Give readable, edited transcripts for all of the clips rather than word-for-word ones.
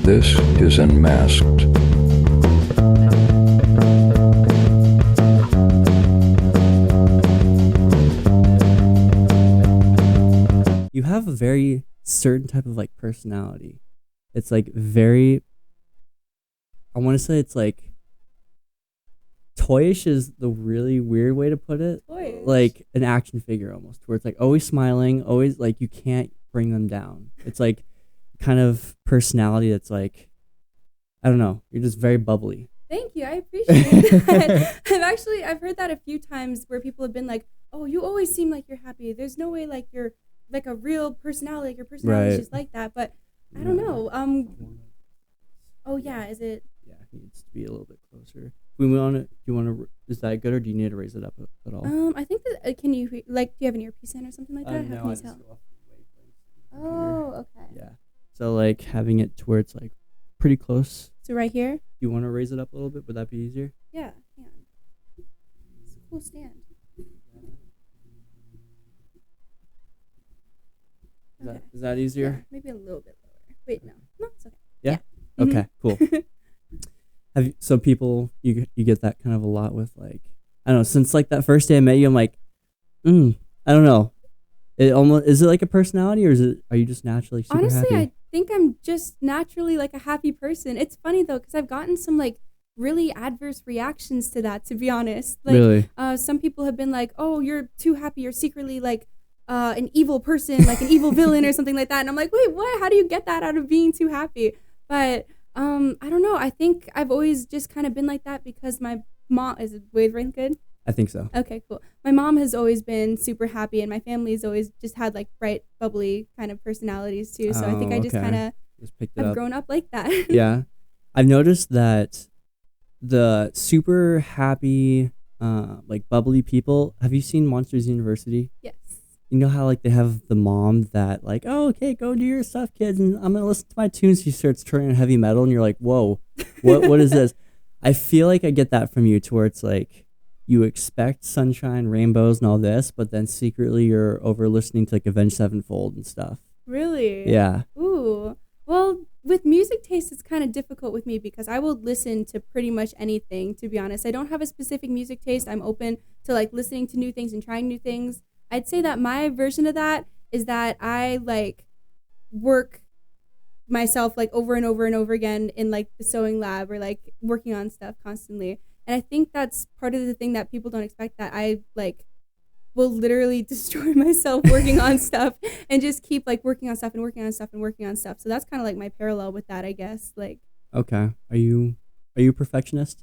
This is Unmasked. You have a very certain type of like personality. It's like very, I want to say it's like toyish is the really weird way to put it. Toyish. Like an action figure almost, where it's like always smiling, always like you can't bring them down. It's like kind of personality that's like, I don't know, you're just very bubbly. Thank you. I appreciate that. I've heard that a few times where people have been like, oh, you always seem like you're happy. There's no way like you're like a real personality. Like your personality is just like that. But I don't know. Oh yeah, is it? Yeah, it needs to be a little bit closer. We want to. Do you want to? Is that good, or do you need to raise it up at all? I think that can you like? Do you have an earpiece in or something like that? No, How can I you just tell? go off the wavelengths. Oh, okay. Yeah. So like having it to where it's like pretty close. So right here. Do you want to raise it up a little bit? Would that be easier? Yeah. It's a cool stand. Is that easier? Yeah, maybe a little bit lower. Wait, no, it's okay. Yeah. Yeah. Okay. Cool. So people you get that kind of a lot with like, I don't know, since like that first day I met you, I'm like, I don't know. It almost is it like a personality, or are you just naturally super Honestly, happy? I think I'm just naturally like a happy person. It's funny though, because I've gotten some like really adverse reactions to that, to be honest. Like, really? Some people have been like, oh, you're too happy, you're secretly like an evil person, like an evil villain or something like that. And I'm like, wait, what? How do you get that out of being too happy? But I don't know. I think I've always just kind of been like that because my mom is wavering good. I think so. Okay, cool. My mom has always been super happy, and my family's always just had like bright, bubbly kind of personalities too. So I think I just kind of have grown up like that. Yeah, I've noticed that the super happy, like bubbly people. Have you seen Monsters University? Yes. You know how like they have the mom that like, oh, okay, go do your stuff, kids, and I'm gonna listen to my tunes. She starts turning heavy metal, and you're like, whoa, what is this? I feel like I get that from you, to where it's like you expect sunshine, rainbows, and all this, but then secretly you're over listening to like Avenged Sevenfold and stuff. Really? Yeah. Ooh. Well, with music taste, it's kind of difficult with me because I will listen to pretty much anything, to be honest. I don't have a specific music taste. I'm open to like listening to new things and trying new things. I'd say that my version of that is that I like work myself like over and over and over again in like the sewing lab or like working on stuff constantly. And I think that's part of the thing that people don't expect, that I like will literally destroy myself working on stuff and just keep like working on stuff and working on stuff and working on stuff. So that's kind of like my parallel with that, I guess. Like, okay. Are you a perfectionist?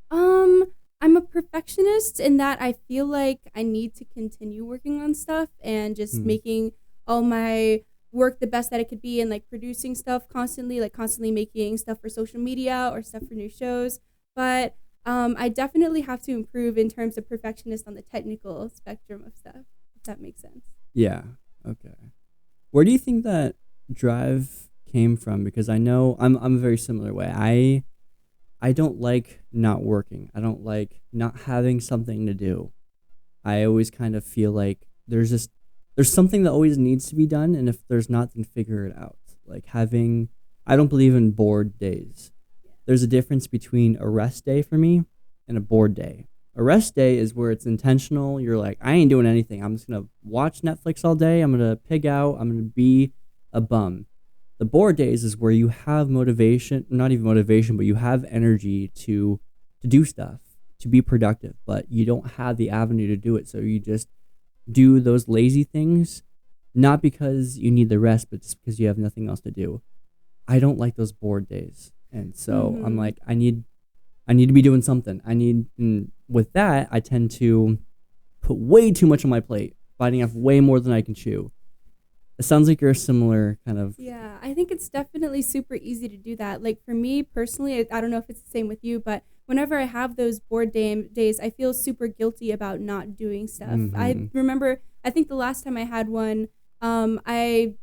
I'm a perfectionist in that I feel like I need to continue working on stuff and just making all my work the best that it could be, and like producing stuff constantly, like constantly making stuff for social media or stuff for new shows. But I definitely have to improve in terms of perfectionist on the technical spectrum of stuff, if that makes sense. Yeah. Okay. Where do you think that drive came from? Because I know I'm a very similar way. I don't like not working. I don't like not having something to do. I always kind of feel like there's something that always needs to be done, and if there's not, then figure it out. Like I don't believe in bored days. There's a difference between a rest day for me and a bored day. A rest day is where it's intentional. You're like, I ain't doing anything. I'm just going to watch Netflix all day. I'm going to pig out. I'm going to be a bum. The bored days is where you have motivation, not even motivation, but you have energy to do stuff, to be productive, but you don't have the avenue to do it. So you just do those lazy things, not because you need the rest, but just because you have nothing else to do. I don't like those bored days. And so I'm like, I need to be doing something. And with that, I tend to put way too much on my plate, biting off way more than I can chew. It sounds like you're a similar kind of. Yeah, I think it's definitely super easy to do that. Like for me personally, I don't know if it's the same with you, but whenever I have those bored days, I feel super guilty about not doing stuff. I remember, I think the last time I had one, I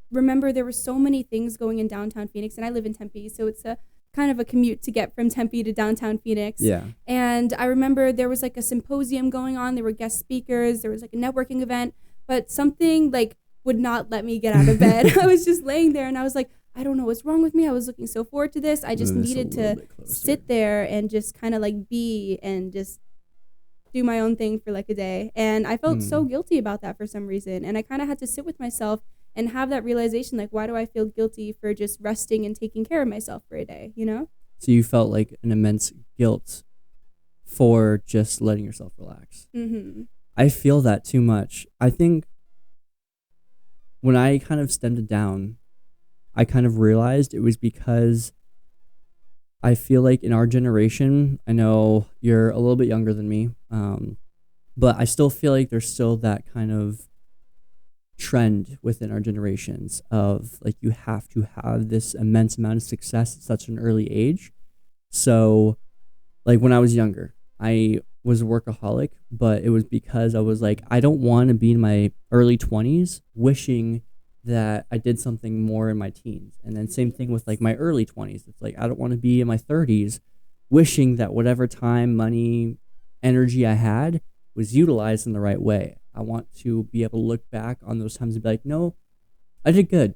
remember there were so many things going in downtown Phoenix, and I live in Tempe, so it's a kind of a commute to get from Tempe to downtown Phoenix. Yeah. And I remember there was like a symposium going on. There were guest speakers. There was like a networking event, but something like would not let me get out of bed. I was just laying there and I was like, I don't know what's wrong with me. I was looking so forward to this. I just Move this a needed little to bit closer. sit there and just kind of like be and just do my own thing for like a day. And I felt so guilty about that for some reason. And I kind of had to sit with myself and have that realization, like, why do I feel guilty for just resting and taking care of myself for a day, you know? So you felt like an immense guilt for just letting yourself relax. Mm-hmm. I feel that too much. I think when I kind of stemmed it down, I kind of realized it was because I feel like in our generation, I know you're a little bit younger than me, but I still feel like there's still that kind of trend within our generations of like you have to have this immense amount of success at such an early age. So like when I was younger, I was a workaholic, but it was because I was like, I don't want to be in my early 20s wishing that I did something more in my teens. And then same thing with like my early 20s. It's like, I don't want to be in my 30s wishing that whatever time, money, energy I had was utilized in the right way. I want to be able to look back on those times and be like, no, I did good.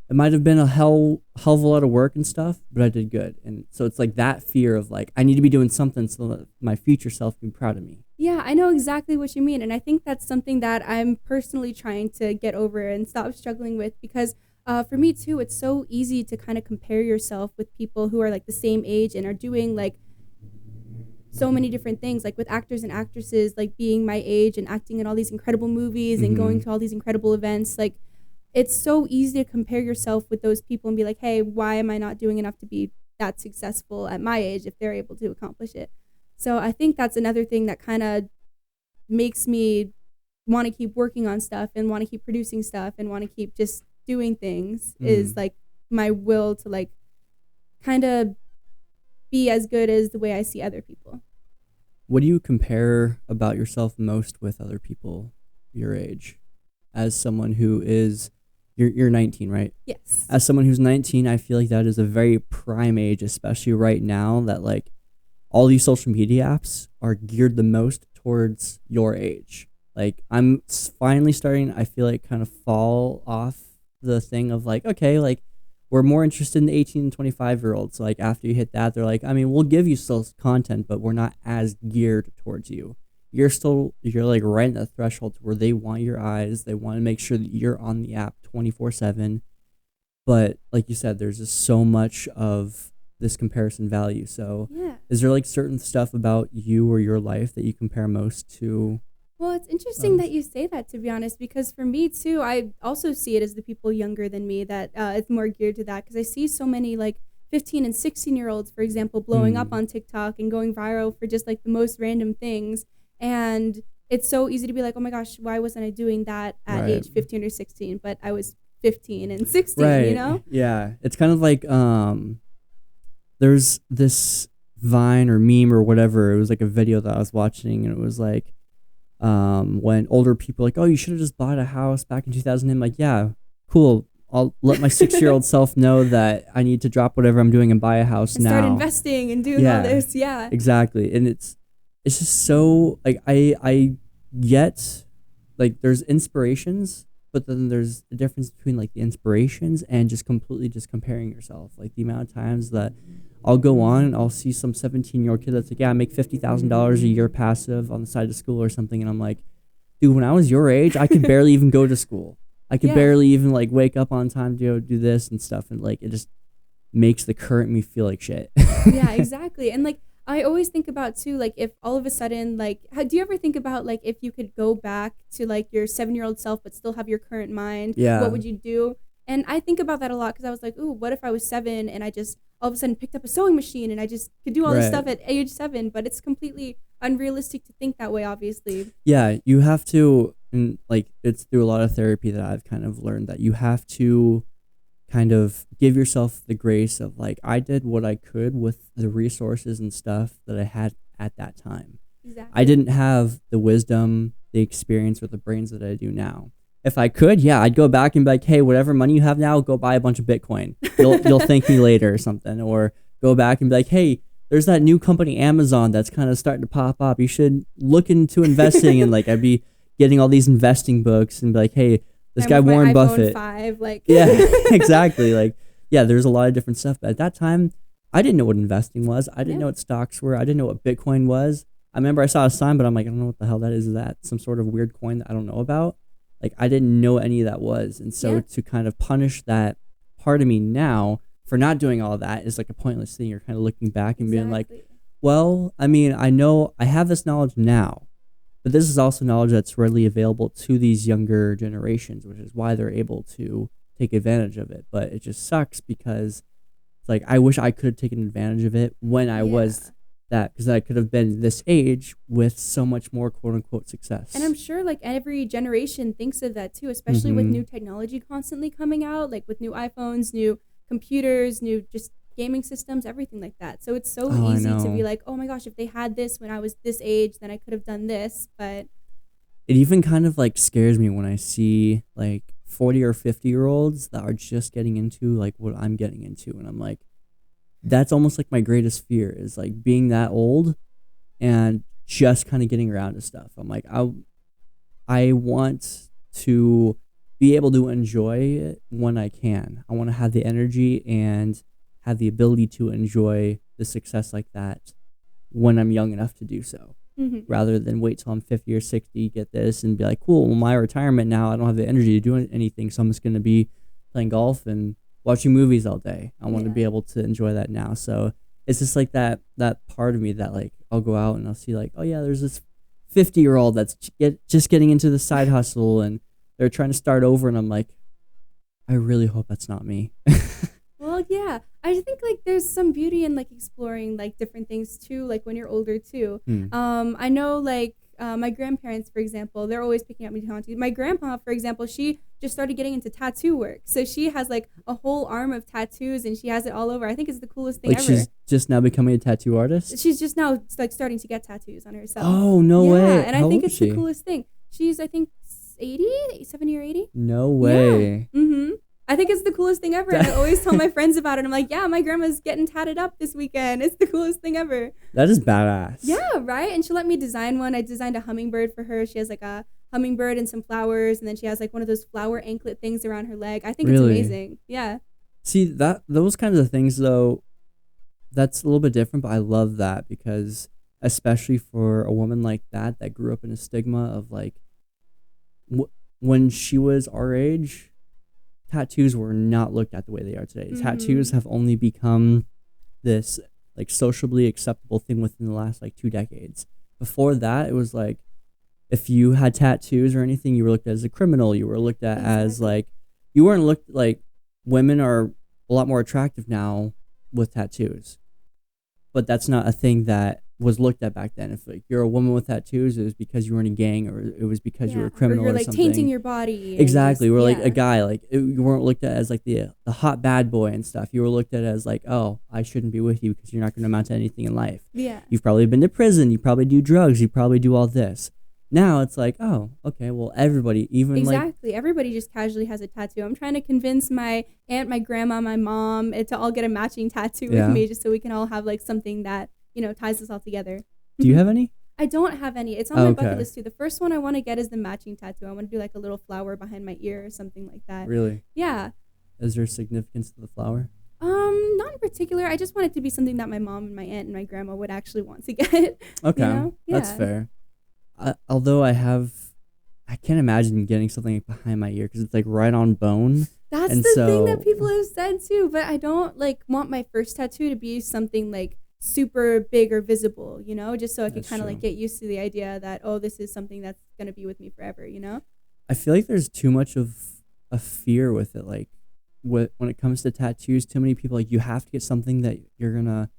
It might have been a hell of a lot of work and stuff, but I did good. And so it's like that fear of like, I need to be doing something so that my future self can be proud of me. Yeah, I know exactly what you mean. And I think that's something that I'm personally trying to get over and stop struggling with because for me too, it's so easy to kind of compare yourself with people who are like the same age and are doing like so many different things, like with actors and actresses, like being my age and acting in all these incredible movies and going to all these incredible events. Like it's so easy to compare yourself with those people and be like, hey, why am I not doing enough to be that successful at my age if they're able to accomplish it? So I think that's another thing that kind of makes me want to keep working on stuff and want to keep producing stuff and want to keep just doing things is like my will to like kind of be as good as the way I see other people. What do you compare about yourself most with other people your age? As someone who is, you're 19, right? Yes. As someone who's 19, I feel like that is a very prime age, especially right now that like all these social media apps are geared the most towards your age. Like I'm finally starting, I feel like kind of fall off the thing of like, okay, like we're more interested in the 18 and 25-year-olds. Like after you hit that, they're like, I mean, we'll give you still content, but we're not as geared towards you. You're like right at the threshold to where they want your eyes. They want to make sure that you're on the app 24/7. But like you said, there's just so much of this comparison value. So is there like certain stuff about you or your life that you compare most to? Well, it's interesting that you say that, to be honest, because for me too, I also see it as the people younger than me that it's more geared to that because I see so many like 15 and 16-year-olds, for example, blowing up on TikTok and going viral for just like the most random things. And it's so easy to be like, oh my gosh, why wasn't I doing that at age 15 or 16? But I was 15 and 16, you know? Yeah. It's kind of like there's this Vine or meme or whatever. It was like a video that I was watching and it was like when older people are like, oh, you should have just bought a house back in 2000. I'm like, yeah, cool. I'll let my 6-year-old self know that I need to drop whatever I'm doing and buy a house and now. Start investing and doing all this. Yeah. Exactly. And it's just so like I get like there's inspirations, but then there's a difference between like the inspirations and just completely just comparing yourself. Like the amount of times that I'll go on and I'll see some 17-year-old kid that's like, yeah, I make $50,000 a year passive on the side of school or something. And I'm like, dude, when I was your age, I could barely even go to school. I could barely even like wake up on time to go do this and stuff. And like, it just makes the current me feel like shit. Yeah, exactly. And like, I always think about too, like if all of a sudden, like, do you ever think about like if you could go back to like your 7-year-old self, but still have your current mind? Yeah. What would you do? And I think about that a lot because I was like, ooh, what if I was 7 and I just all of a sudden picked up a sewing machine and I just could do all this stuff at age 7? But it's completely unrealistic to think that way, obviously. Yeah, you have to, and like it's through a lot of therapy that I've kind of learned that you have to kind of give yourself the grace of like, I did what I could with the resources and stuff that I had at that time. Exactly. I didn't have the wisdom, the experience, or the brains that I do now. If I could, yeah, I'd go back and be like, hey, whatever money you have now, go buy a bunch of Bitcoin. You'll thank me later or something. Or go back and be like, hey, there's that new company Amazon that's kind of starting to pop up. You should look into investing. And like, I'd be getting all these investing books and be like, hey, this guy Warren Buffett. 5, like Yeah, exactly. Like yeah, there's a lot of different stuff. But at that time, I didn't know what investing was. I didn't Yeah. know what stocks were. I didn't know what Bitcoin was. I remember I saw a sign, but I'm like, I don't know what the hell that is. Is that some sort of weird coin that I don't know about? Like, I didn't know what any of that was. And so Yeah. to kind of punish that part of me now for not doing all that is like a pointless thing. You're kind of looking back and being like, Exactly. well, I mean, I know I have this knowledge now, but this is also knowledge that's readily available to these younger generations, which is why they're able to take advantage of it. But it just sucks because it's like I wish I could have taken advantage of it when I was that, because I could have been this age with so much more quote unquote success. And I'm sure like every generation thinks of that too, especially with Mhm. new technology constantly coming out, like with new iPhones, new computers, new just gaming systems, everything like that. So it's so Oh, I easy to be know. like, oh my gosh, if they had this when I was this age, then I could have done this. But It even kind of like scares me when I see like 40 or 50-year-olds that are just getting into like what I'm getting into. And I'm like, that's almost like my greatest fear is like being that old and just kind of getting around to stuff. I'm like, I want to be able to enjoy it when I can. I want to have the energy and have the ability to enjoy the success like that when I'm young enough to do so, mhm. rather than wait till I'm 50 or 60, get this, and be like, cool, well, my retirement now, I don't have the energy to do anything, so I'm just going to be playing golf and watching movies all day. I want to Yeah. be able to enjoy that now. So it's just like that part of me that like I'll go out and I'll see like, oh yeah, there's this 50-year-old that's just getting into the side hustle and they're trying to start over, and I'm like, I really hope that's not me. Well, yeah. I think like there's some beauty in like exploring like different things too, like when you're older too. Hmm. I know like my grandparents, for example, they're always picking up new tattoos. My grandpa, for example, she just started getting into tattoo work. So she has like a whole arm of tattoos and she has it all over. I think it's the coolest thing Like ever. she's just now becoming a tattoo artist. She's just now like starting to get tattoos on herself. Oh, no yeah, way. and How I think old it's is she? the coolest thing. She's I think 70 or 80. No way. Yeah. Mm-hmm. I think it's the coolest thing ever. And I always tell my friends about it. I'm like, yeah, my grandma's getting tatted up this weekend. It's the coolest thing ever. That is badass. Yeah, right? And she let me design one. I designed a hummingbird for her. She has like a hummingbird and some flowers. And then she has like one of those flower anklet things around her leg. I think Really? it's amazing. Yeah. See, those kinds of things though, that's a little bit different, but I love that because especially for a woman like that grew up in a stigma of like when she was our age, tattoos were not looked at the way they are today. Mhm. Tattoos have only become this like sociably acceptable thing within the last like 2 decades. Before that, it was like if you had tattoos or anything, you were looked at as a criminal. You were looked at as Exactly. like you weren't looked like women are a lot more attractive now with tattoos. But that's not a thing that was looked at back then. If like you're a woman with tattoos, it was because you were in a gang or it was because you were a criminal or you're or like something. tainting your body. and Exactly. just- We're like yeah. a guy. Like you weren't looked at as like the hot bad boy and stuff. You were looked at as like, oh, I shouldn't be with you because you're not going to amount to anything in life. Yeah. You've probably been to prison. You probably do drugs. You probably do all this. Now it's like, oh, okay. Well, everybody, even like Exactly. Everybody just casually has a tattoo. I'm trying to convince my aunt, my grandma, my mom to all get a matching tattoo Yeah. with me just so we can all have like something that, ties us all together. do you have any? I don't have any. It's on my Okay. bucket list too. The first one I want to get is the matching tattoo. I want to do like a little flower behind my ear or something like that. Really? Yeah. Is there significance to the flower? Not in particular. I just want it to be something that my mom and my aunt and my grandma would actually want to get. Okay, know? that's Yeah. fair. Although I can't imagine getting something like behind my ear because it's like right on bone. That's And the thing that so- people have said too, but I don't like want my first tattoo to be something like super big or visible, just so I can That's kind of true. like get used to the idea that, oh, this is something that's going to be with me forever, I feel like there's too much of a fear with it. Like when it comes to tattoos, too many people like you have to get something that you're gonna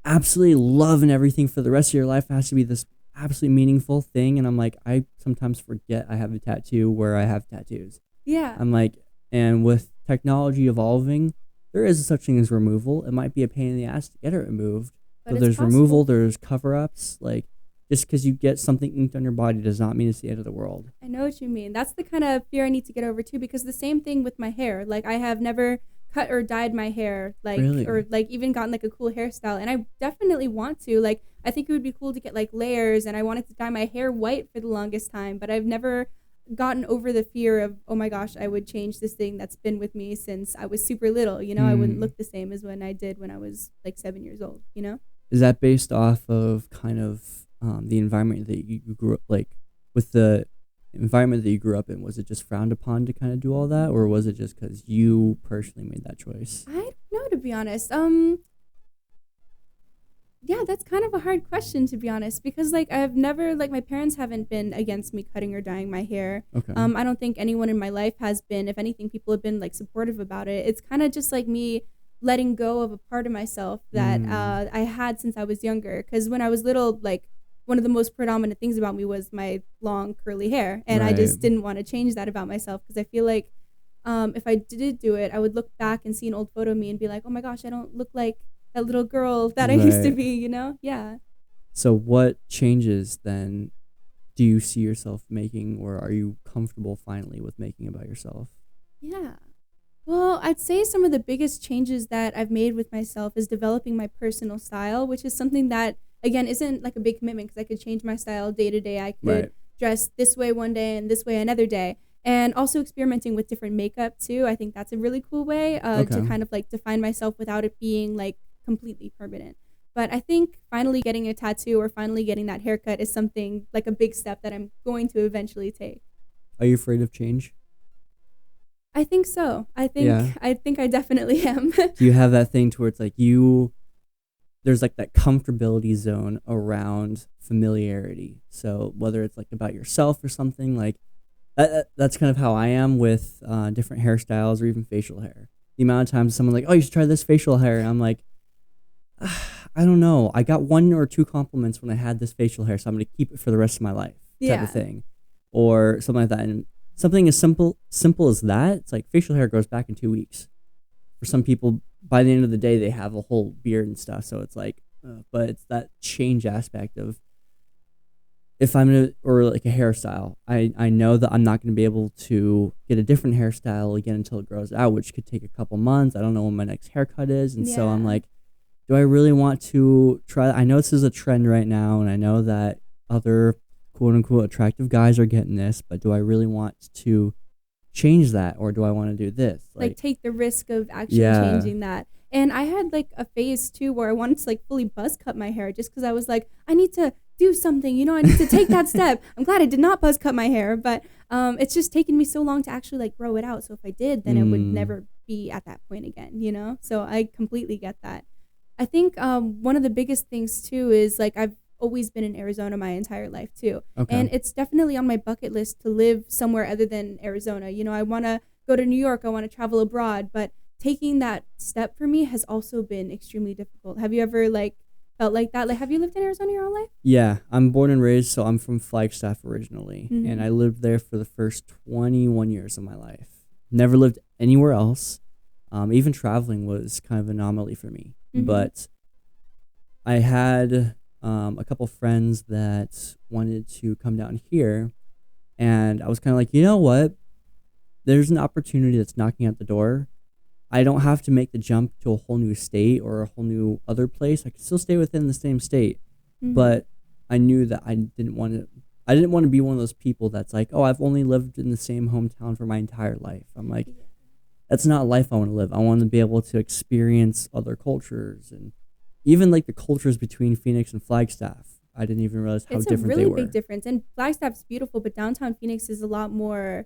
absolutely love and everything for the rest of your life. It has to be this absolutely meaningful thing. And I'm like, I sometimes forget I have a tattoo where I have tattoos. Yeah. I'm like, and with technology evolving, there is such thing as removal. It might be a pain in the ass to get it removed. But So it's there's possible. removal, there's cover-ups. Like just because you get something inked on your body does not mean it's the end of the world. I know what you mean. That's the kind of fear I need to get over too, because the same thing with my hair. Like I have never cut or dyed my hair, like Really? or like even gotten like a cool hairstyle, and I definitely want to. Like I think it would be cool to get like layers, and I wanted to dye my hair white for the longest time, but I've never gotten over the fear of, oh my gosh, I would change this thing that's been with me since I was super little. You know, I wouldn't look the same as when I did when I was like 7 years old, you know? Is that based off of kind of the environment that you grew up, like with the environment that you grew up in? Was it just frowned upon to kind of do all that, or was it just because you personally made that choice? I don't know, to be honest. Yeah, that's kind of a hard question, to be honest, because like I've never, like, my parents haven't been against me cutting or dyeing my hair. Okay. I don't think anyone in my life has been. If anything, people have been like supportive about it. It's kind of just like me letting go of a part of myself that I had since I was younger. Because when I was little, like, one of the most predominant things about me was my long curly hair, and I just didn't want to change that about myself, because I feel like if I did do it, I would look back and see an old photo of me and be like, oh my gosh, I don't look like that little girl that I used to be, you know? Yeah. So what changes then do you see yourself making, or are you comfortable finally with making about yourself? Yeah. Well, I'd say some of the biggest changes that I've made with myself is developing my personal style, which is something that, again, isn't like a big commitment, because I could change my style day to day. I could dress this way one day and this way another day. And also experimenting with different makeup too. I think that's a really cool way to kind of like define myself without it being like completely permanent. But I think finally getting a tattoo or finally getting that haircut is something like a big step that I'm going to eventually take. Are you afraid of change? I think so. I think I definitely am. Do you have that thing to where it's like there's like that comfortability zone around familiarity? So whether it's like about yourself or something, like that's kind of how I am with different hairstyles or even facial hair. The amount of times someone's like, oh, you should try this facial hair, and I'm like, I don't know. I got 1 or 2 compliments when I had this facial hair, so I'm going to keep it for the rest of my life, type of thing, or something like that. And something as simple as that, it's like facial hair grows back in 2 weeks. For some people, by the end of the day, they have a whole beard and stuff. So it's like, but it's that change aspect of, if I'm gonna, or like a hairstyle, I know that I'm not gonna be able to get a different hairstyle again until it grows out, which could take a couple months. I don't know when my next haircut is, and so I'm like, do I really want to try? I know this is a trend right now, and I know that other quote unquote attractive guys are getting this, but do I really want to change that, or do I want to do this? Like take the risk of actually changing that. And I had like a phase too where I wanted to like fully buzz cut my hair, just because I was like, I need to do something, you know, I need to take that step. I'm glad I did not buzz cut my hair, but it's just taken me so long to actually like grow it out. So if I did, then it would never be at that point again, you know? So I completely get that. I think one of the biggest things too is like I've always been in Arizona my entire life too. And it's definitely on my bucket list to live somewhere other than Arizona. You know, I want to go to New York, I want to travel abroad, but taking that step for me has also been extremely difficult. Have you ever like felt like that? Like, have you lived in Arizona your whole life? Yeah, I'm born and raised, so I'm from Flagstaff originally, and I lived there for the first 21 years of my life. Never lived anywhere else. Even traveling was kind of an anomaly for me. But I had a couple friends that wanted to come down here, and I was kind of like, you know what? There's an opportunity that's knocking at the door. I don't have to make the jump to a whole new state or a whole new other place. I could still stay within the same state, but I knew that I didn't want to be one of those people that's like, oh, I've only lived in the same hometown for my entire life. I'm like, that's not a life I want to live. I want to be able to experience other cultures, and even like the cultures between Phoenix and Flagstaff. I didn't even realize how different they were. It's a really big difference. And Flagstaff's beautiful, but downtown Phoenix is a lot more,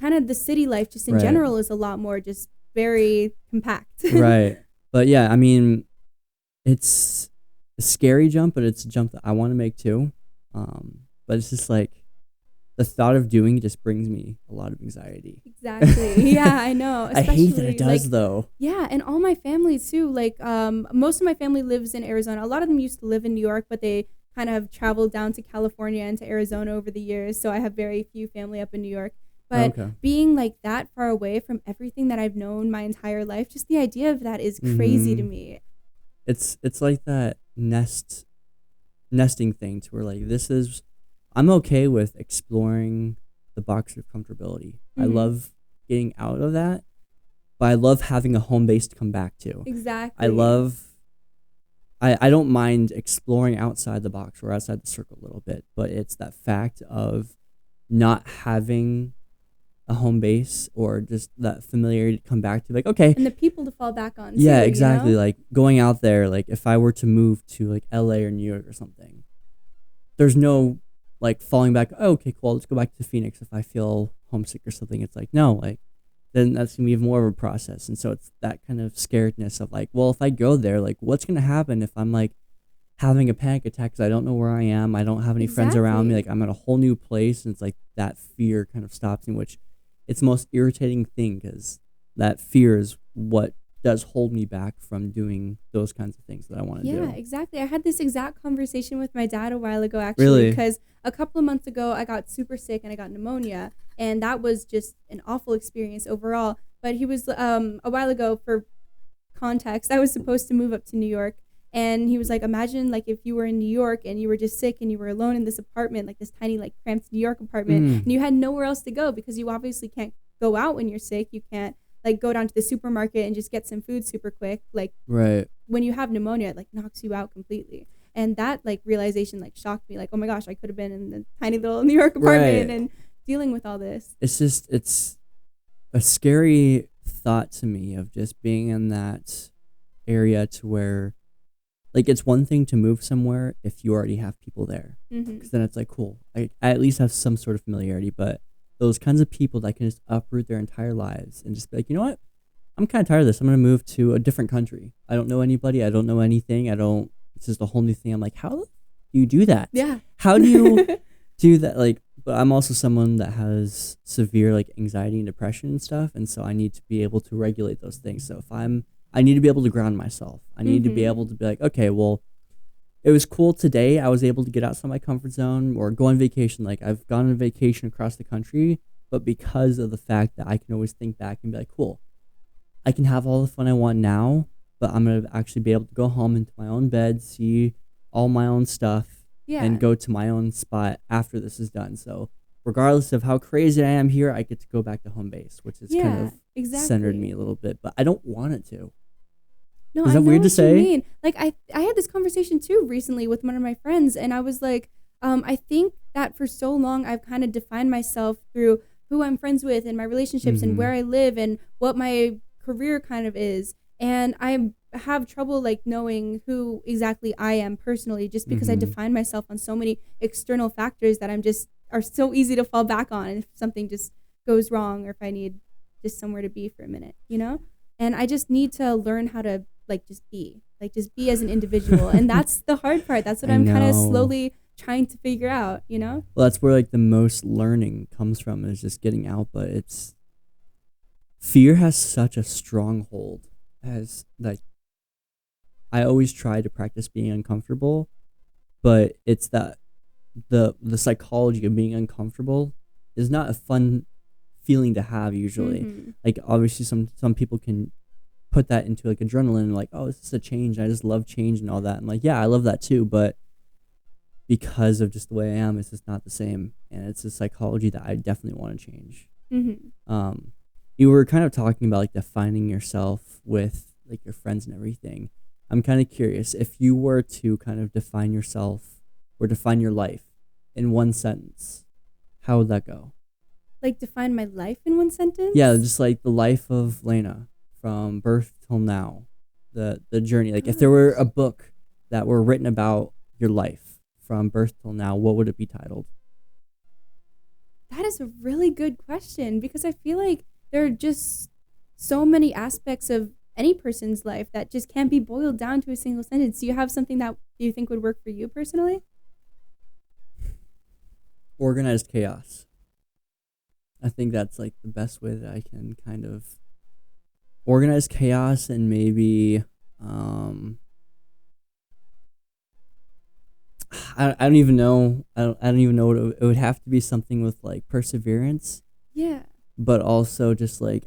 kind of the city life just in general is a lot more just very compact. Right. But yeah, I mean, it's a scary jump, but it's a jump that I want to make too. But it's just like, the thought of doing it just brings me a lot of anxiety. Exactly. Yeah, I know. I hate that it does, like, though. Yeah, and all my family too. Like, most of my family lives in Arizona. A lot of them used to live in New York, but they kind of traveled down to California and to Arizona over the years. So I have very few family up in New York. But being like that far away from everything that I've known my entire life, just the idea of that is crazy to me. It's like that nesting thing to where like I'm okay with exploring the box of comfortability. I love getting out of that, but I love having a home base to come back to. Exactly. I don't mind exploring outside the box or outside the circle a little bit, but it's that fact of not having a home base or just that familiarity to come back to, like, okay, And the people to fall back on. yeah, too, exactly. You know? Like going out there, like if I were to move to like LA or New York or something, there's no like falling back. Oh, okay, cool. Let's go back to Phoenix if I feel homesick or something. It's like, no, like then that's gonna be more of a process. And so it's that kind of scaredness of like, well, if I go there, like what's gonna happen if I'm like having a panic attack because I don't know where I am. I don't have any friends around me. Exactly. Like I'm at a whole new place, and it's like that fear kind of stops me, which it's the most irritating thing because that fear is what does hold me back from doing those kinds of things that I want to Yeah, do. exactly. I had this exact conversation with my dad a while ago, actually, Really? because a couple of months ago I got super sick and I got pneumonia, and that was just an awful experience overall. But he was a while ago, for context, I was supposed to move up to New York, and he was like, imagine like if you were in New York and you were just sick and you were alone in this apartment, like this tiny like cramped New York apartment, Mm, and you had nowhere else to go because you obviously can't go out when you're sick. You can't like go down to the supermarket and just get some food super quick. Like right. when you have pneumonia, it like knocks you out completely. And that like realization like shocked me. Like, oh my gosh, I could have been in the tiny little New York apartment Right. and dealing with all this. It's just it's a scary thought to me of just being in that area to where like it's one thing to move somewhere if you already have people there, Mm-hmm. because then it's like cool, I at least have some sort of familiarity. But those kinds of people that can just uproot their entire lives and just be like, you know what, I'm kind of tired of this, I'm gonna move to a different country, I don't know anybody, I don't know anything, I don't, it's just a whole new thing. I'm like, how do you do that? Yeah. How do you do that? Like, but I'm also someone that has severe like anxiety and depression and stuff, and so I need to be able to regulate those things. So if I need to be able to ground myself. I need to be Mhm. able to be like, okay, well, it was cool today. I was able to get outside my comfort zone or go on vacation. Like I've gone on vacation across the country, but because of the fact that I can always think back and be like, cool, I can have all the fun I want now, but I'm gonna actually be able to go home into my own bed, see all my own stuff, and Yeah. go to my own spot after this is done. So regardless of how crazy I am here, I get to go back to home base, which is kind Yeah. of Exactly. centered me a little bit, but I don't want it to. No, Is I that know weird to what you say? mean. Like I had this conversation too recently with one of my friends, and I was like, I think that for so long I've kind of defined myself through who I'm friends with and my relationships and Mm-hmm. where I live and what my career kind of is. And I have trouble like knowing who exactly I am personally just because I Mm-hmm. define myself on so many external factors that I'm just are so easy to fall back on if something just goes wrong or if I need just somewhere to be for a minute, you know? And I just need to learn how to just be as an individual. And that's the hard part. That's what I I'm kind of know. slowly trying to figure out, you know? Well, that's where like the most learning comes from, is just getting out. But it's fear has such a stronghold. As like I always try to practice being uncomfortable, but it's that the psychology of being uncomfortable is not a fun feeling to have usually. Mm-hmm. Like obviously some people can put that into like adrenaline, like, oh, this is a change, I just love change and all that. And like, yeah, I love that too, but because of just the way I am, it's just not the same. And it's a psychology that I definitely want to change. Mm-hmm. Um, you were kind of talking about like defining yourself with like your friends and everything. I'm kind of curious, if you were to kind of define yourself or define your life in one sentence, how would that go? Like define my life in one sentence? Yeah, just like the life of Lena from birth till now, the journey. Like if there were a book that were written about your life from birth till now, what would it be titled? That is a really good question because I feel like there are just so many aspects of any person's life that just can't be boiled down to a single sentence. Do you have something that you think would work for you personally? Organized chaos. I think that's like the best way that I can kind of organize chaos. And maybe I don't even know. I don't even know what it would have to be, something with like perseverance, Yeah. but also just like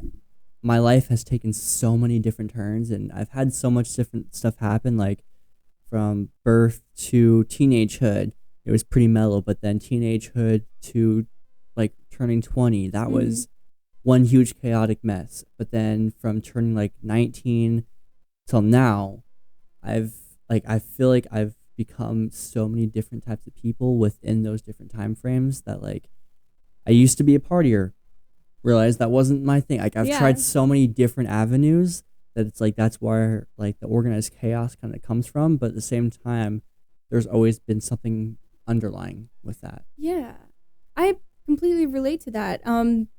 my life has taken so many different turns and I've had so much different stuff happen, like from birth to teenagehood. It was pretty mellow, but then teenagehood to like turning 20, that Mm-hmm. was one huge chaotic mess. But then from turning like 19 till now, I feel like I've become so many different types of people within those different time frames that like I used to be a partier, realized that wasn't my thing. Like I've Yeah. tried so many different avenues that it's like that's where like the organized chaos kind of comes from. But at the same time, there's always been something underlying with that. Yeah. I completely relate to that.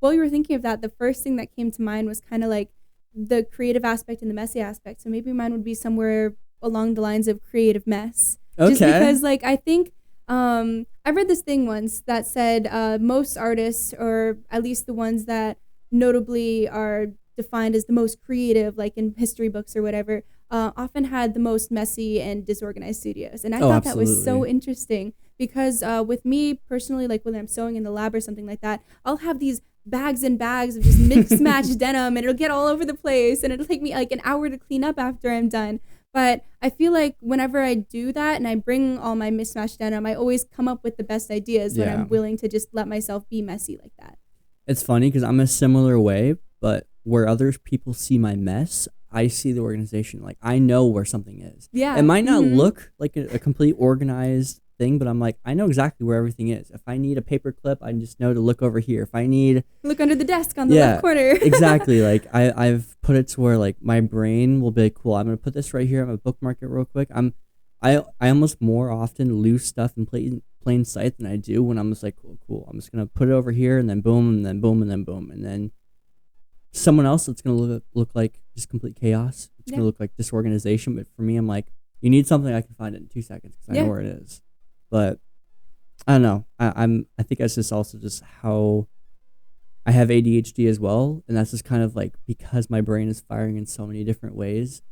While you were thinking of that, the first thing that came to mind was kind of like the creative aspect and the messy aspect. So maybe mine would be somewhere along the lines of creative mess. Okay. Just because like I think I read this thing once that said most artists, or at least the ones that notably are defined as the most creative, like in history books or whatever, often had the most messy and disorganized studios. And I thought that was so absolutely. interesting because with me personally, like when I'm sewing in the lab or something like that, I'll have these bags and bags of just mixed matched denim, and it'll get all over the place, and it'll take me like an hour to clean up after I'm done. But I feel like whenever I do that and I bring all my mismatched denim, I always come up with the best ideas when Yeah. I'm willing to just let myself be messy like that. It's funny because I'm a similar way, but where other people see my mess, I see the organization. Like I know where something is. Yeah. It might not Mhm. look like a complete organized thing, but I'm like, I know exactly where everything is. If I need a paper clip, I just know to look over here. If I need Look under the desk on the Yeah, left corner. exactly. Like I've put it to where like my brain will be like, cool, I'm gonna put this right here. I'm gonna bookmark it real quick. I almost more often lose stuff in plain sight than I do when I'm just like, cool. I'm just gonna put it over here and then boom and then boom and then boom and then someone else it's gonna look like just complete chaos. It's Yeah. gonna look like disorganization. But for me, I'm like, you need something, I can find it in 2 seconds because I Yeah. know where it is. But I don't know. I think that's just also just how I have ADHD as well, and that's just kind of like because my brain is firing in so many different ways.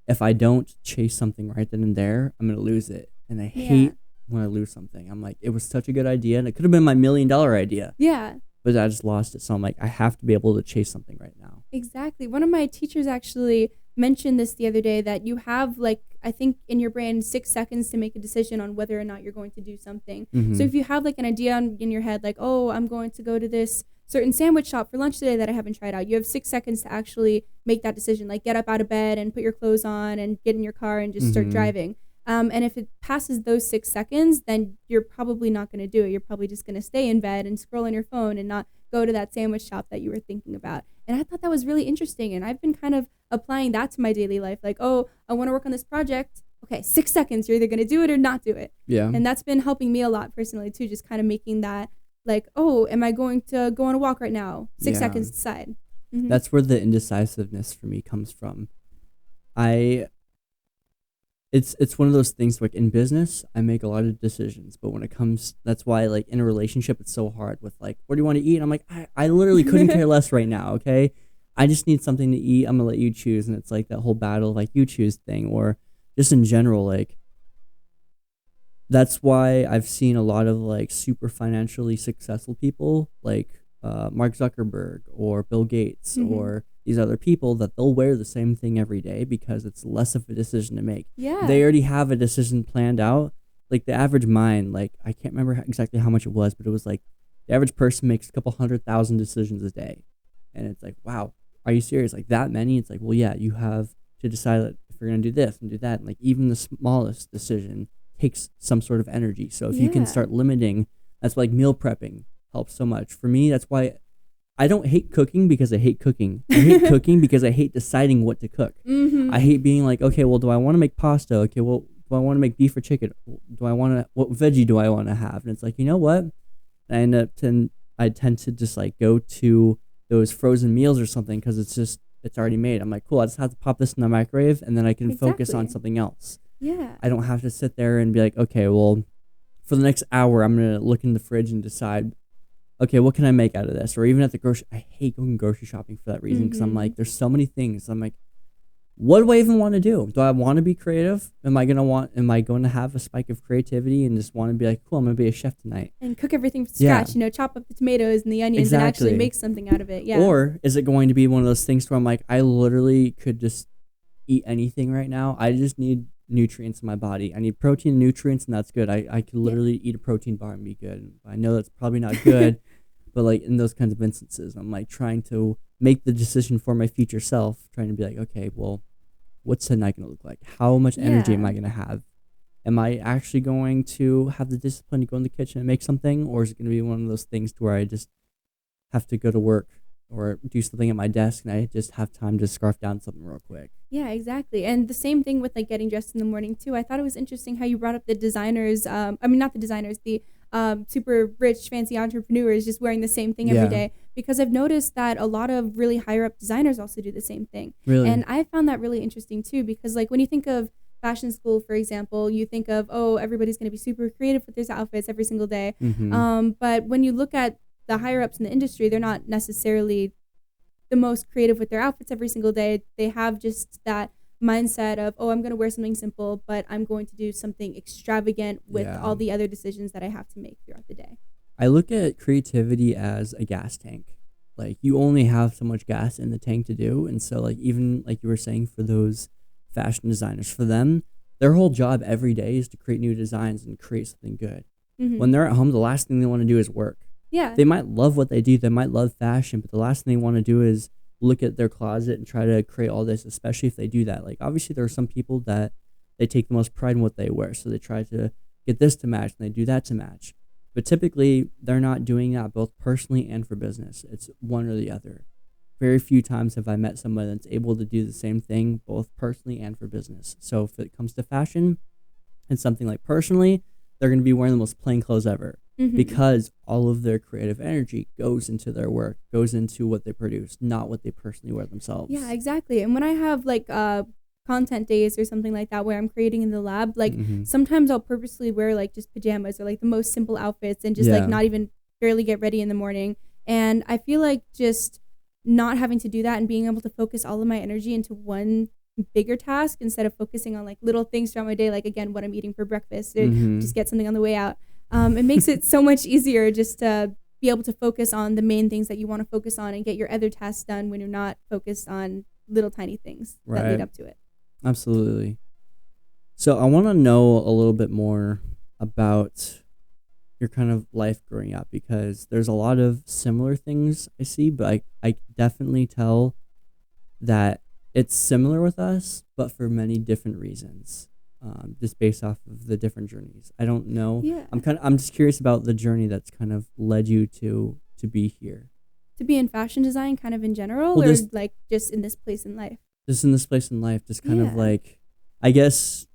If I don't chase something right then and there, I'm gonna lose it, and I hate when I lose something. I'm like, it was such a good idea, and it could have been my $1,000,000 idea, Yeah. but I just lost it. So I'm like, I have to be able to chase something right now. Exactly. One of my teachers actually mentioned this the other day, that you have like I think in your brain 6 seconds to make a decision on whether or not you're going to do something. Mhm. So if you have like an idea in your head, like, oh, I'm going to go to this certain sandwich shop for lunch today that I haven't tried out, you have 6 seconds to actually make that decision. Like get up out of bed and put your clothes on and get in your car and just start Mhm. driving. And if it passes those 6 seconds, then you're probably not going to do it. You're probably just going to stay in bed and scroll on your phone and not go to that sandwich shop that you were thinking about. And I thought that was really interesting. And I've been kind of applying that to my daily life. Like, oh, I want to work on this project. Okay, 6 seconds. You're either going to do it or not do it. Yeah. And that's been helping me a lot personally, too. Just kind of making that like, oh, am I going to go on a walk right now? 6 Yeah. seconds, decide. Mhm. That's where the indecisiveness for me comes from. It's one of those things like in business, I make a lot of decisions, but when it comes, that's why like in a relationship, it's so hard with like, what do you want to eat? And I'm like, I literally couldn't care less right now. Okay. I just need something to eat. I'm gonna let you choose. And it's like that whole battle of like you choose thing, or just in general, like that's why I've seen a lot of like super financially successful people like Mark Zuckerberg or Bill Gates Mhm. or these other people that they'll wear the same thing every day because it's less of a decision to make. Yeah. They already have a decision planned out. Like the average mind, like I can't remember exactly how much it was, but it was like the average person makes a couple 100,000 decisions a day. And it's like, wow, are you serious? Like that many? It's like, well, yeah, you have to decide that if you're going to do this and do that. And like even the smallest decision takes some sort of energy. So if you can Yeah. start limiting, that's why, like meal prepping helps so much. For me, that's why I don't hate cooking because I hate cooking. I hate cooking because I hate deciding what to cook. Mhm. I hate being like, okay, well, do I want to make pasta? Okay, well, do I want to make beef or chicken? What veggie do I want to have? And it's like, you know what? I tend to just like go to those frozen meals or something because it's already made. I'm like, cool, I just have to pop this in the microwave and then I can focus on Exactly. something else. Yeah. I don't have to sit there and be like, okay, well, for the next hour, I'm going to look in the fridge and decide, okay, what can I make out of this? Or even at the I hate going grocery shopping for that reason because I'm Mhm. like, there's so many things. I'm like, what do I even want to do? Do I want to be creative? Am I going to have a spike of creativity and just want to be like, cool, I'm going to be a chef tonight? And cook everything from Yeah. scratch, chop up the tomatoes and the onions and actually Exactly. make something out of it. Yeah. Or is it going to be one of those things where I'm like, I literally could just eat anything right now. I just need nutrients in my body. I need protein and nutrients, and that's good. I could literally eat a protein bar and be good. I know that's probably not good, but like in those kinds of instances, I'm like trying to make the decision for my future self, trying to be like, okay, well, what's tonight going to look like? How much energy am Yeah. I going to have? Am I actually going to have the discipline to go in the kitchen and make something, or is it going to be one of those things to where I just have to go to work or do something at my desk and I just have time to scarf down something real quick. Yeah, exactly. And the same thing with like getting dressed in the morning too. I thought it was interesting how you brought up the designers. Not the designers, the super rich, fancy entrepreneurs just wearing the same thing every day. Because I've noticed that a lot of really higher up designers also do the same thing. Really? And I found that really interesting too, because like when you think of fashion school, for example, you think of, oh, everybody's going to be super creative with their outfits every single day. But when you look at the higher ups in the industry, they're not necessarily the most creative with their outfits every single day. They have just that mindset of, oh, I'm going to wear something simple, but I'm going to do something extravagant with all the other decisions that I have to make throughout the day. I look at creativity as a gas tank. Like, you only have so much gas in the tank to do. And so, like, even like you were saying, for those fashion designers, for them, their whole job every day is to create new designs and create something good. When they're at home, the last thing they want to do is work. Yeah. They might love what they do. They might love fashion, but the last thing they want to do is look at their closet and try to create all this, especially if they do that. Like, obviously, there are some people that they take the most pride in what they wear. So they try to get this to match and they do that to match. But typically, they're not doing that both personally and for business. It's one or the other. Very few times have I met someone that's able to do the same thing both personally and for business. So if it comes to fashion and something like personally, they're going to be wearing the most plain clothes ever. Because all of their creative energy goes into their work, goes into what they produce, not what they personally wear themselves. Yeah, exactly. And when I have like content days or something like that where I'm creating in the lab, like sometimes I'll purposely wear like just pajamas or like the most simple outfits and just like not even barely get ready in the morning. And I feel like just not having to do that and being able to focus all of my energy into one bigger task instead of focusing on like little things throughout my day, like again, what I'm eating for breakfast or just get something on the way out. It makes it so much easier just to be able to focus on the main things that you want to focus on and get your other tasks done when you're not focused on little tiny things that lead up to it. Absolutely. So I want to know a little bit more about your kind of life growing up, because there's a lot of similar things I see, but I definitely tell that it's similar with us, but for many different reasons. Just based off of the different journeys. I don't know. Yeah. I'm just curious about the journey that's kind of led you to be here. To be in fashion design kind of in general, well, or like just in this place in life? Just in this place in life, just kind of like, I guess,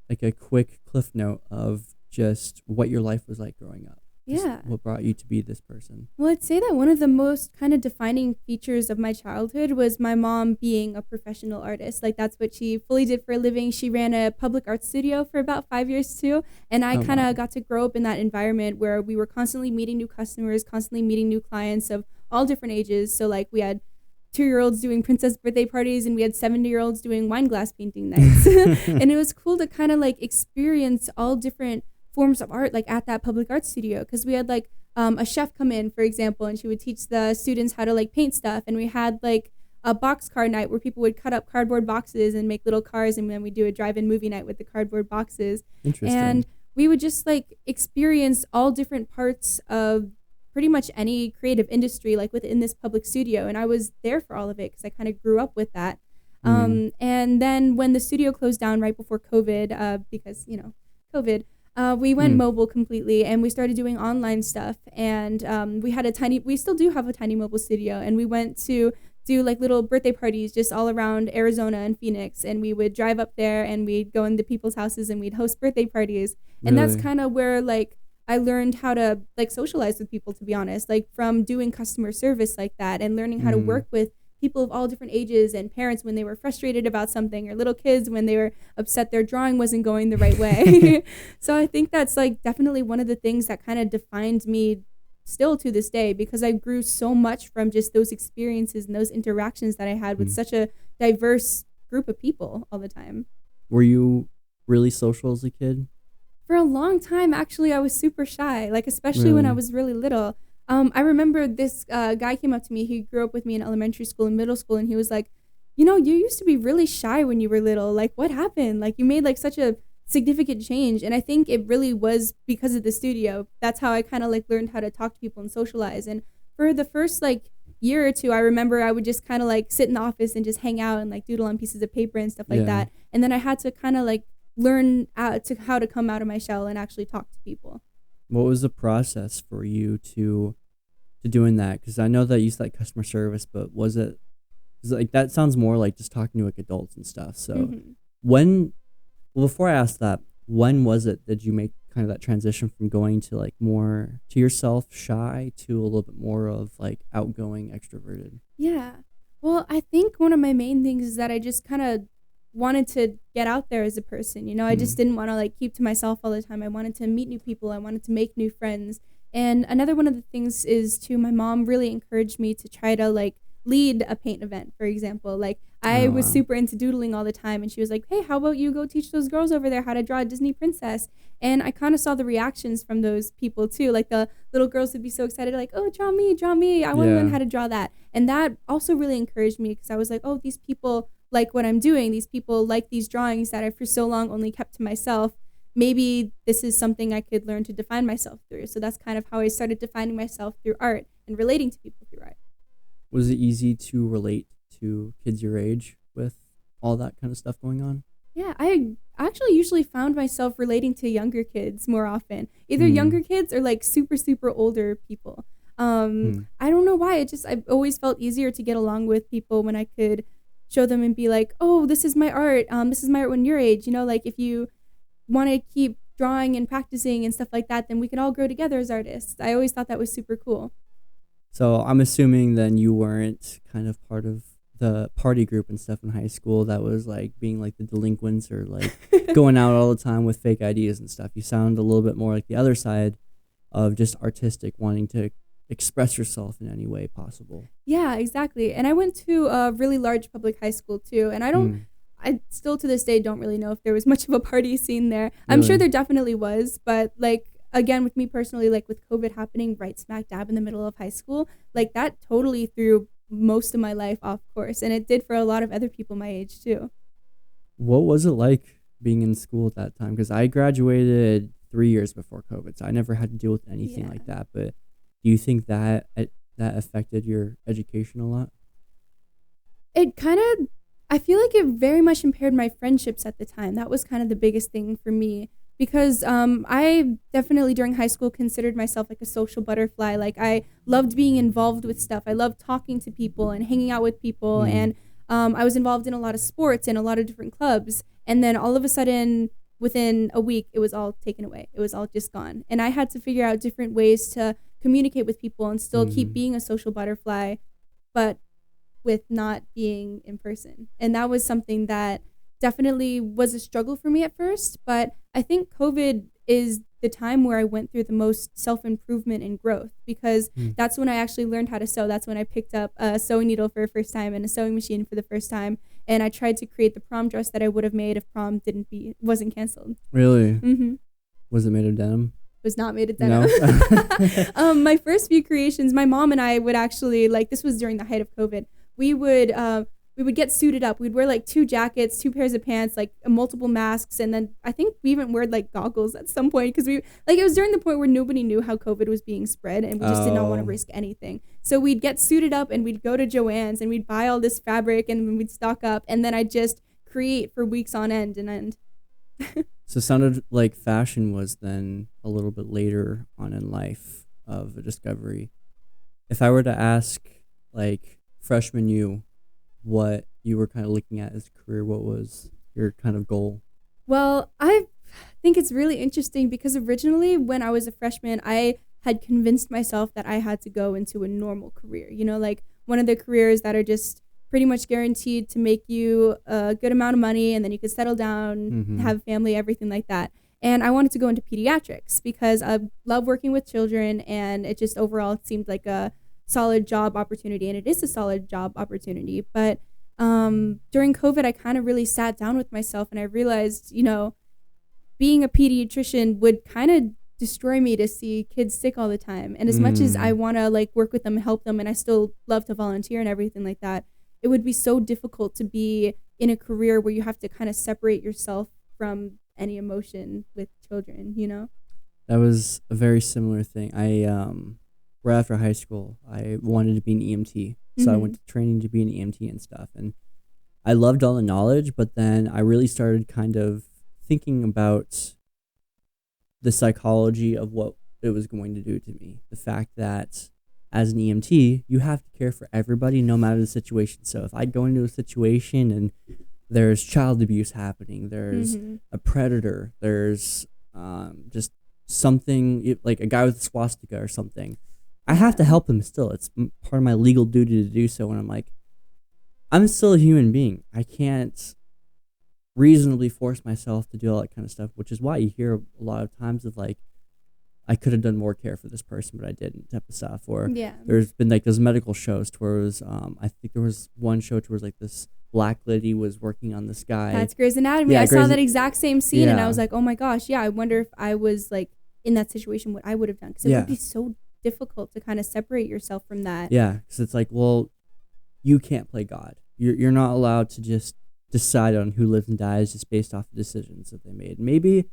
like a quick cliff note of just what your life was like growing up. Yeah. What brought you to be this person? Well, I'd say that one of the most kind of defining features of my childhood was my mom being a professional artist. Like, that's what she fully did for a living. She ran a public art studio for about 5 years too. And I kind of got to grow up in that environment where we were constantly meeting new customers, constantly meeting new clients of all different ages. So like we had 2-year-olds doing princess birthday parties and we had 70-year-olds doing wine glass painting nights. And it was cool to kind of like experience all different forms of art like at that public art studio, because we had like a chef come in, for example, and she would teach the students how to like paint stuff, and we had like a boxcar night where people would cut up cardboard boxes and make little cars, and then we do a drive-in movie night with the cardboard boxes. Interesting. And we would just like experience all different parts of pretty much any creative industry like within this public studio, and I was there for all of it because I kind of grew up with that. And then when the studio closed down right before COVID, because COVID, we went mobile completely, and we started doing online stuff. And we still do have a tiny mobile studio, and we went to do like little birthday parties just all around Arizona and Phoenix. And we would drive up there and we'd go into people's houses and we'd host birthday parties. Really? And that's kind of where like I learned how to like socialize with people, to be honest, like from doing customer service like that and learning how to work with people of all different ages, and parents when they were frustrated about something, or little kids when they were upset their drawing wasn't going the right way. So I think that's like definitely one of the things that kind of defined me still to this day, because I grew so much from just those experiences and those interactions that I had with such a diverse group of people all the time. Were you really social as a kid? For a long time, actually, I was super shy, like especially when I was really little. I remember this guy came up to me. He grew up with me in elementary school and middle school, and he was like, you used to be really shy when you were little. Like, what happened? Like, you made like such a significant change. And I think it really was because of the studio. That's how I kind of like learned how to talk to people and socialize. And for the first like year or two, I remember I would just kind of like sit in the office and just hang out and like doodle on pieces of paper and stuff like that. And then I had to kind of like learn how to come out of my shell and actually talk to people. What was the process for you to to doing that? Because I know that you said like customer service, but was it like that sounds more like just talking to like adults and stuff. So Mm-hmm. when, well, before I ask that, when was it did you make kind of that transition from going to like more to yourself shy to a little bit more of like outgoing extroverted? Yeah. Well, I think one of my main things is that I just kind of wanted to get out there as a person. You know, I just Mm. didn't want to like keep to myself all the time. I wanted to meet new people. I wanted to make new friends. And another one of the things is too, my mom really encouraged me to try to like lead a paint event, for example. Like I Oh was wow. super into doodling all the time, and she was like, "Hey, how about you go teach those girls over there how to draw a Disney princess?" And I kind of saw the reactions from those people too. Like the little girls would be so excited, like, "Oh, draw me. I want to learn Yeah. how to draw that." And that also really encouraged me because I was like, "Oh, these people like what I'm doing. These people like these drawings that I for so long only kept to myself. Maybe this is something I could learn to define myself through." So that's kind of how I started defining myself through art and relating to people through art. Was it easy to relate to kids your age with all that kind of stuff going on? Yeah, I actually usually found myself relating to younger kids more often. Either Mm. younger kids or like super, super older people. Mm. I don't know why. I've always felt easier to get along with people when I could show them and be like, "Oh, this is my art. This is my art when your age." You know, like if you want to keep drawing and practicing and stuff like that, then we can all grow together as artists. I always thought that was super cool. So I'm assuming then you weren't kind of part of the party group and stuff in high school that was like being like the delinquents or like going out all the time with fake ideas and stuff. You sound a little bit more like the other side of just artistic, wanting to express yourself in any way possible. Yeah, exactly. And I went to a really large public high school too. And Mm. I still to this day don't really know if there was much of a party scene there. I'm sure Really? there definitely was, but like again with me personally, like with COVID happening right smack dab in the middle of high school, like that totally threw most of my life off course. And it did for a lot of other people my age too. What was it like being in school at that time? Because I graduated 3 years before COVID, so I never had to deal with anything Yeah. like that. But do you think that that affected your education a lot? It kind of, I feel like it very much impaired my friendships at the time. That was kind of the biggest thing for me because I definitely during high school considered myself like a social butterfly. Like I loved being involved with stuff. I loved talking to people and hanging out with people. Mm. And I was involved in a lot of sports and a lot of different clubs. And then all of a sudden, within a week, it was all taken away. It was all just gone. And I had to figure out different ways to communicate with people and still keep Mm. being a social butterfly, but with not being in person. And that was something that definitely was a struggle for me at first. But I think COVID is the time where I went through the most self improvement and growth because Mm. that's when I actually learned how to sew. That's when I picked up a sewing needle for the first time and a sewing machine for the first time. And I tried to create the prom dress that I would have made if prom wasn't canceled. Really? Mm-hmm. Was it made of denim? Was not made of No. denim. My first few creations, my mom and I would actually like this was during the height of COVID. We would get suited up. We'd wear like 2 jackets, 2 pairs of pants, like multiple masks, and then I think we even wore like goggles at some point because we like it was during the point where nobody knew how COVID was being spread, and we just did not want to Oh. risk anything. So we'd get suited up and we'd go to Joann's and we'd buy all this fabric and we'd stock up, and then I'd just create for weeks on end and end. So it sounded like fashion was then a little bit later on in life of a discovery. If I were to ask, like, freshman you, what you were kind of looking at as a career, what was your kind of goal? Well, I think it's really interesting because originally when I was a freshman, I had convinced myself that I had to go into a normal career, you know, like one of the careers that are just pretty much guaranteed to make you a good amount of money and then you could settle down, Mm-hmm. have a family, everything like that. And I wanted to go into pediatrics because I love working with children and it just overall seemed like a solid job opportunity. And it is a solid job opportunity. But during COVID, I kind of really sat down with myself and I realized, you know, being a pediatrician would kind of destroy me to see kids sick all the time. And as much as I want to like work with them, help them, and I still love to volunteer and everything like that, it would be so difficult to be in a career where you have to kind of separate yourself from any emotion with children, you know? That was a very similar thing. Right after high school, I wanted to be an EMT. So I went to training to be an EMT and stuff. And I loved all the knowledge, but then I really started kind of thinking about the psychology of what it was going to do to me. The fact that as an EMT, you have to care for everybody no matter the situation. So if I go into a situation and there's child abuse happening, there's a predator, there's just something like a guy with a swastika or something, I have to help him still. It's part of my legal duty to do so. And I'm like, I'm still a human being. I can't reasonably force myself to do all that kind of stuff, which is why you hear a lot of times of like, I could have done more care for this person, but I didn't, type of stuff. Or there's been like those medical shows to where it was, I think there was one show to where it was like this black lady was working on this guy. That's Grey's Anatomy. Yeah, I saw that exact same scene and I was like, oh my gosh, I wonder if I was like in that situation, what I would have done. Because it would be so difficult to kind of separate yourself from that. Yeah, because it's like, well, you can't play God. You're not allowed to just decide on who lives and dies just based off the decisions that they made. Maybe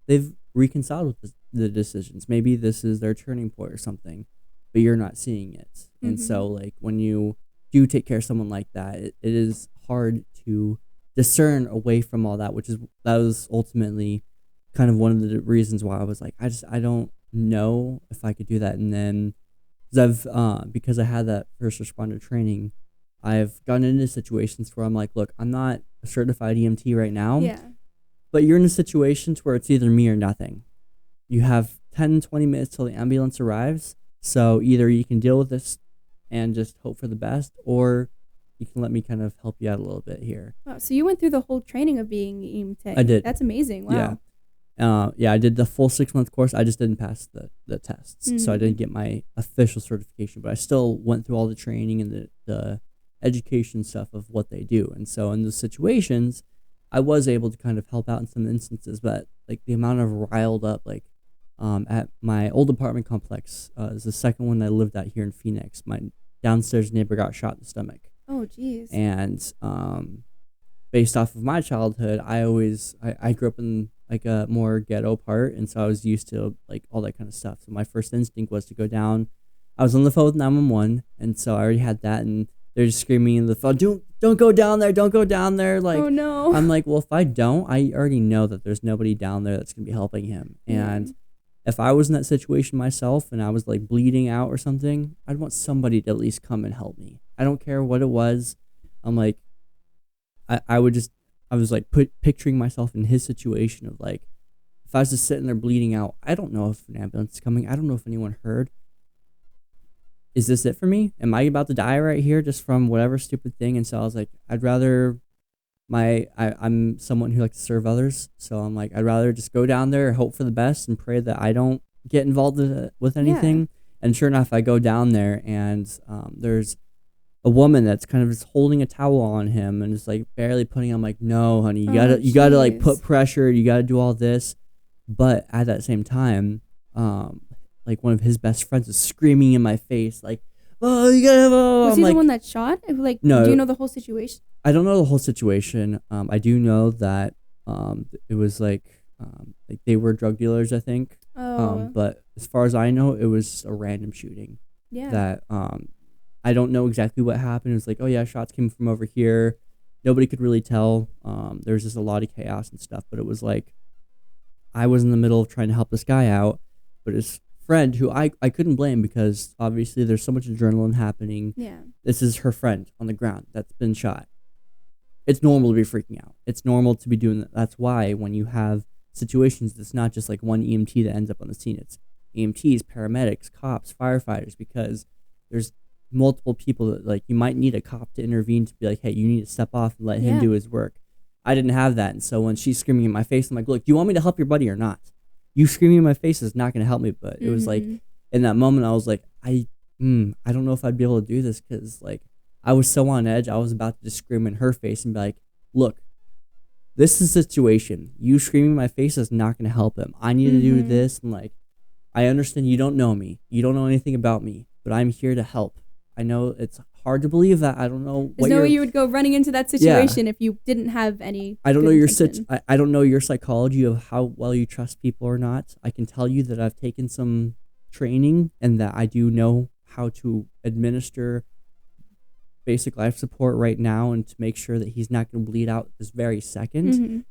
they've reconciled with the decisions. Maybe this is their turning point or something, but you're not seeing it. And so like when you do take care of someone like that, it is hard to discern away from all that, that was ultimately kind of one of the reasons why I was like, I don't know if I could do that. And then because I had that first responder training, I've gotten into situations where I'm like, look, I'm not a certified EMT right now, but you're in a situation where it's either me or nothing. You have 10, 20 minutes till the ambulance arrives. So either you can deal with this and just hope for the best, or you can let me kind of help you out a little bit here. Wow, so you went through the whole training of being EMT. I did. That's amazing. Wow. Yeah, I did the full 6-month course. I just didn't pass the tests, so I didn't get my official certification, but I still went through all the training and the education stuff of what they do. And so in those situations, I was able to kind of help out in some instances, but like the amount of riled up, like at my old apartment complex is the second one I lived at here in Phoenix. My downstairs neighbor got shot in the stomach. Oh, geez. And based off of my childhood, I grew up in like a more ghetto part, and so I was used to like all that kind of stuff. So my first instinct was to go down. I was on the phone with 911, and so I already had that, and they're just screaming in the phone, don't go down there, don't go down there. Like, oh no. I'm like, well, if I don't, I already know that there's nobody down there that's gonna be helping him. And if I was in that situation myself and I was like bleeding out or something, I'd want somebody to at least come and help me. I don't care what it was. I'm like, I was like picturing myself in his situation of like, if I was just sitting there bleeding out, I don't know if an ambulance is coming. I don't know if anyone heard. Is this it for me? Am I about to die right here just from whatever stupid thing? And so I was like, I'd rather I'm someone who likes to serve others. So I'm like, I'd rather just go down there, hope for the best, and pray that I don't get involved with anything. Yeah. And sure enough, I go down there, and there's a woman that's kind of just holding a towel on him and just like barely putting. I'm like, no, honey, you gotta like put pressure. You gotta do all this. But at that same time, like one of his best friends is screaming in my face, like, "Oh, you gotta!" Was he the one that shot? Like, no. Do you know the whole situation? I don't know the whole situation. I do know that it was like they were drug dealers, I think. Oh. But as far as I know, it was a random shooting. Yeah. That I don't know exactly what happened. It was like, oh yeah, shots came from over here. Nobody could really tell. There was just a lot of chaos and stuff. But it was like I was in the middle of trying to help this guy out, but his friend, who I couldn't blame because obviously there's so much adrenaline happening. Yeah. This is her friend on the ground that's been shot. It's normal to be freaking out. It's normal to be doing that. That's why when you have situations, it's not just like one EMT that ends up on the scene. It's EMTs, paramedics, cops, firefighters, because there's multiple people that like you might need a cop to intervene to be like, hey, you need to step off and let him do his work. I didn't have that. And so when she's screaming in my face, I'm like, look, do you want me to help your buddy or not? You screaming in my face is not going to help me. But it was like, in that moment, I was like, I don't know if I'd be able to do this because like I was so on edge. I was about to just scream in her face and be like, look, this is a situation. You screaming in my face is not going to help him. I need to do this. And like, I understand you don't know me. You don't know anything about me, but I'm here to help. I know it's hard to believe that. I don't know. There's no way you would go running into that situation if you didn't have any. I don't know your I don't know your psychology of how well you trust people or not. I can tell you that I've taken some training and that I do know how to administer basic life support right now and to make sure that he's not going to bleed out this very second.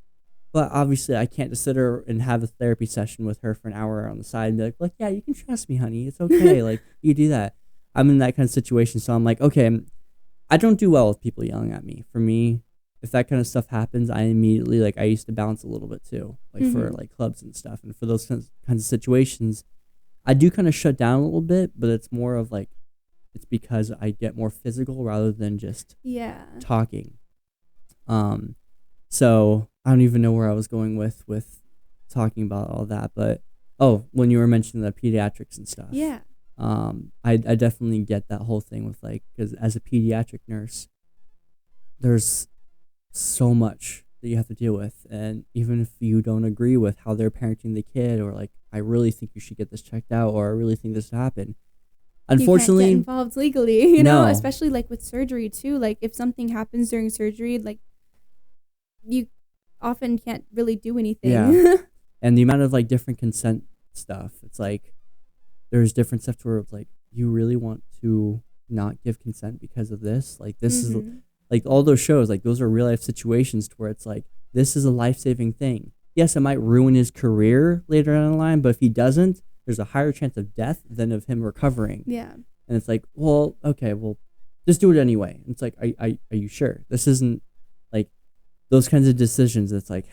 But obviously, I can't just sit her and have a therapy session with her for an hour on the side and be like, yeah, you can trust me, honey. It's okay. Like, you do that. I'm in that kind of situation. So I'm like, okay, I don't do well with people yelling at me. For me, if that kind of stuff happens, I immediately, like, I used to bounce a little bit too, like for like clubs and stuff. And for those kinds of situations, I do kind of shut down a little bit, but it's more of like, it's because I get more physical rather than just talking. So I don't even know where I was going with talking about all that, but when you were mentioning the pediatrics and stuff. Yeah. I definitely get that whole thing with, like, because as a pediatric nurse, there's so much that you have to deal with, and even if you don't agree with how they're parenting the kid, or like, I really think you should get this checked out, or I really think this happened, unfortunately, you can't get involved legally, you know, especially like with surgery too. Like if something happens during surgery, like you often can't really do anything. Yeah. And the amount of like different consent stuff, it's like there's different stuff where it's like, you really want to not give consent because of this? Like this is like all those shows, like those are real life situations to where it's like, this is a life-saving thing. Yes, it might ruin his career later down the line, but if he doesn't, there's a higher chance of death than of him recovering. Yeah. And it's like, well, okay, well, just do it anyway. And it's like, are you sure? This isn't like those kinds of decisions. It's like,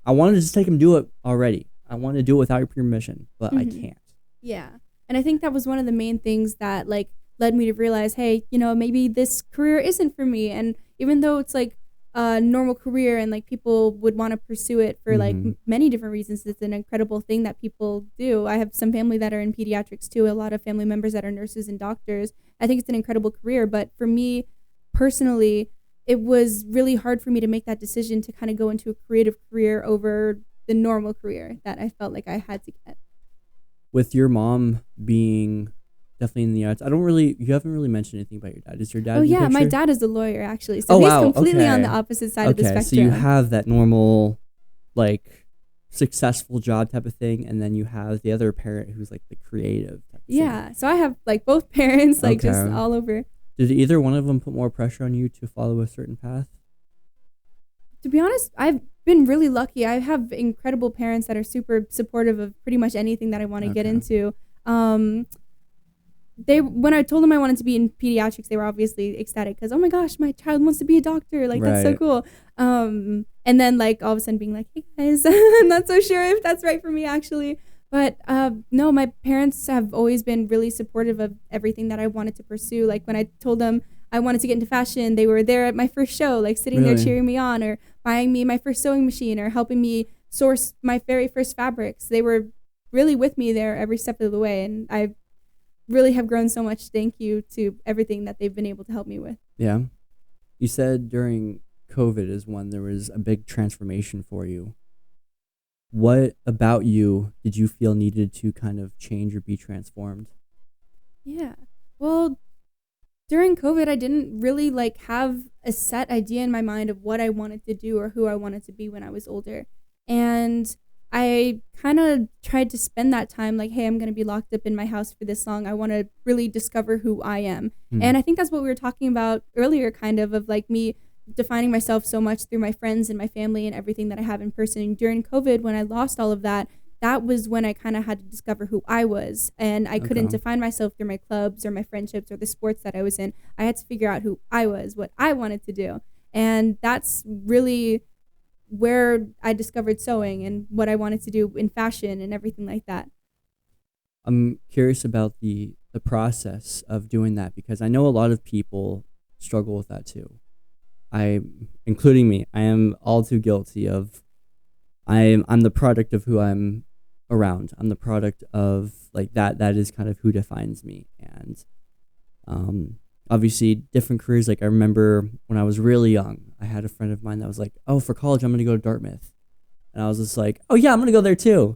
I wanted to just take him do it already. I want to do it without your permission, but I can't. Yeah. And I think that was one of the main things that like led me to realize, hey, you know, maybe this career isn't for me. And even though it's like a normal career and like people would want to pursue it for like many different reasons, it's an incredible thing that people do. I have some family that are in pediatrics too, a lot of family members that are nurses and doctors. I think it's an incredible career, but for me personally, it was really hard for me to make that decision to kind of go into a creative career over the normal career that I felt like I had to get. With your mom being definitely in the arts, you haven't really mentioned anything about your dad. Is your dad in the picture? My dad is a lawyer actually. So he's completely on the opposite side of the spectrum. So you have that normal, like, successful job type of thing, and then you have the other parent who's like the creative type of thing. So I have like both parents, like just all over. Did either one of them put more pressure on you to follow a certain path? To be honest, I've been really lucky. I have incredible parents that are super supportive of pretty much anything that I want to get into. When I told them I wanted to be in pediatrics, they were obviously ecstatic because, oh my gosh, my child wants to be a doctor. Like, that's so cool. And then like all of a sudden being like, hey guys, I'm not so sure if that's right for me actually. But no, my parents have always been really supportive of everything that I wanted to pursue. Like when I told them I wanted to get into fashion, they were there at my first show, like sitting there cheering me on, or buying me my first sewing machine, or helping me source my very first fabrics. They were really with me there every step of the way, and I really have grown so much. Thank you to everything that they've been able to help me with. Yeah. You said during COVID is when there was a big transformation for you. What about you did you feel needed to kind of change or be transformed? Yeah. Well, during COVID, I didn't really like have a set idea in my mind of what I wanted to do or who I wanted to be when I was older. And I kind of tried to spend that time like, hey, I'm going to be locked up in my house for this long. I want to really discover who I am. And I think that's what we were talking about earlier, kind of like me defining myself so much through my friends and my family and everything that I have in person. And during COVID, when I lost all of that, that was when I kind of had to discover who I was. And I couldn't define myself through my clubs or my friendships or the sports that I was in. I had to figure out who I was, what I wanted to do. And that's really where I discovered sewing and what I wanted to do in fashion and everything like that. I'm curious about the process of doing that, because I know a lot of people struggle with that too. Including me, I am all too guilty of, I'm the product of who I'm around. I'm the product of like that is kind of who defines me. And obviously different careers. Like I remember when I was really young, I had a friend of mine that was like, oh, for college I'm going to go to Dartmouth. And I was just like, oh yeah, I'm going to go there too.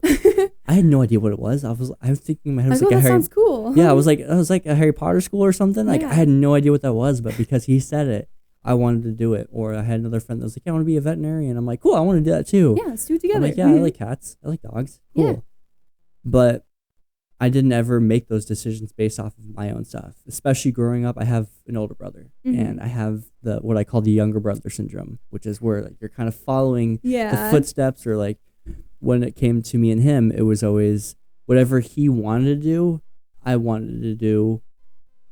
I had no idea what it was. I was thinking in my head, it was like, that sounds cool. Yeah, it was like a Harry Potter school or something. Like I had no idea what that was, but because he said it, I wanted to do it. Or I had another friend that was like, yeah, I want to be a veterinarian. I'm like, cool, I want to do that too. Yeah, let's do it together. I'm like, yeah, I like cats. I like dogs. Cool. Yeah. But I didn't ever make those decisions based off of my own stuff. Especially growing up, I have an older brother. And I have what I call the younger brother syndrome, which is where like you're kind of following the footsteps. Or like when it came to me and him, it was always whatever he wanted to do, I wanted to do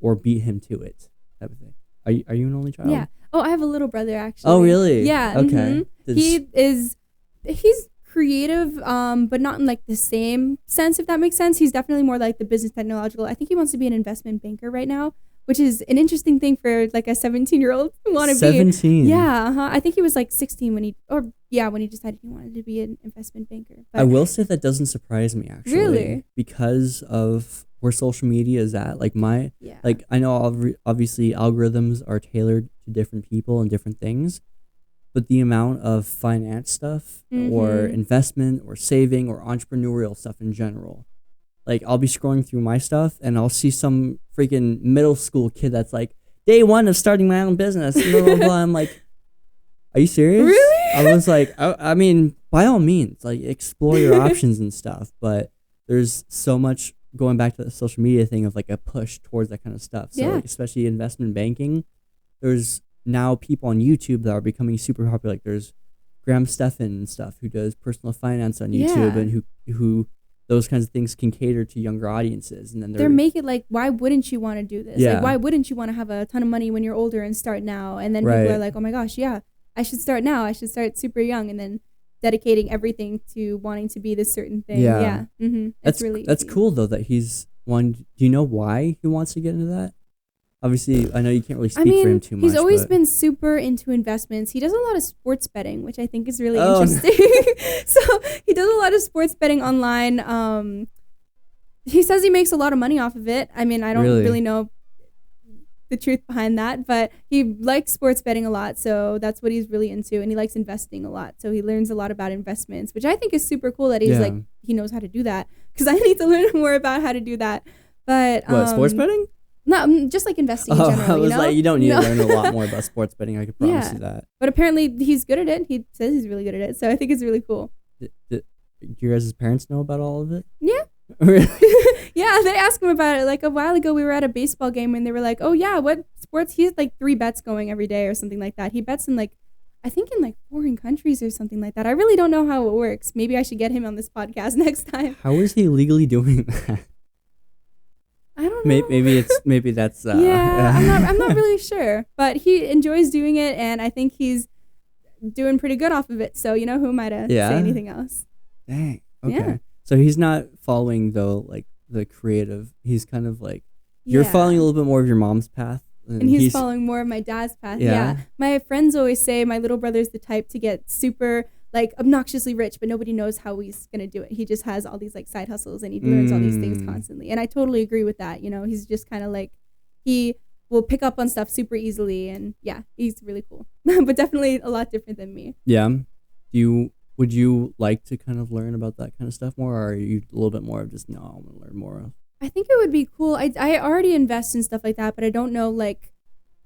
or beat him to it type of thing. Are you an only child? Yeah. Oh, I have a little brother actually. Oh, really? Yeah. Okay. He's creative, but not in like the same sense, if that makes sense. He's definitely more like the business technological. I think he wants to be an investment banker right now, which is an interesting thing for like a 17-year-old to want to be. 17. Yeah. I think he was like 16 when he decided he wanted to be an investment banker. But I will say that doesn't surprise me actually. Really? Because of where social media is at. Like Yeah. like I know obviously algorithms are tailored to different people and different things, but the amount of finance stuff or investment or saving or entrepreneurial stuff in general. Like I'll be scrolling through my stuff and I'll see some freaking middle school kid that's like, day one of starting my own business. Blah, blah, blah. I'm like, are you serious? Really? I was like, I mean, by all means, like explore your options and stuff. But there's so much going back to the social media thing of like a push towards that kind of stuff. So like, especially investment banking, there's now people on YouTube that are becoming super popular. Like there's Graham Stephan and stuff who does personal finance on YouTube and who those kinds of things can cater to younger audiences. And then they're making like, why wouldn't you want to do this? Yeah. Like, why wouldn't you want to have a ton of money when you're older and start now? And then people are like, oh my gosh, yeah, I should start now. I should start super young and then dedicating everything to wanting to be this certain thing. Yeah. That's cool though that he's one. Do you know why he wants to get into that? Obviously, I know you can't really speak for him too much. He's always been super into investments. He does a lot of sports betting, which I think is really interesting. So he does a lot of sports betting online. He says he makes a lot of money off of it. I mean, I don't really know the truth behind that, but he likes sports betting a lot. So that's what he's really into. And he likes investing a lot. So he learns a lot about investments, which I think is super cool that he's like, he knows how to do that. Because I need to learn more about how to do that. But what, sports betting? No, just like investing in general. I was like, you don't need to learn a lot more about sports betting. I could promise you that. But apparently he's good at it. He says he's really good at it. So I think it's really cool. Do your guys' parents know about all of it? Yeah. Really? Yeah, they asked him about it. Like a while ago, we were at a baseball game and they were like, oh yeah, what sports? He has like 3 bets going every day or something like that. He bets in like, I think in like foreign countries or something like that. I really don't know how it works. Maybe I should get him on this podcast next time. How is he legally doing that? I don't know. Maybe that's I'm not really sure, but he enjoys doing it and I think he's doing pretty good off of it. So, you know, who am I to say anything else? Dang. Okay. Yeah. So he's not following though like the creative. He's kind of like you're following a little bit more of your mom's path. And he's following more of my dad's path. Yeah. My friends always say my little brother's the type to get super like obnoxiously rich, but nobody knows how he's going to do it. He just has all these like side hustles and he learns all these things constantly. And I totally agree with that. You know, he's just kind of like, he will pick up on stuff super easily. And yeah, he's really cool, but definitely a lot different than me. Yeah. Would you like to kind of learn about that kind of stuff more? Or are you a little bit more of just, no, I want to learn more? I think it would be cool. I already invest in stuff like that, but I don't know like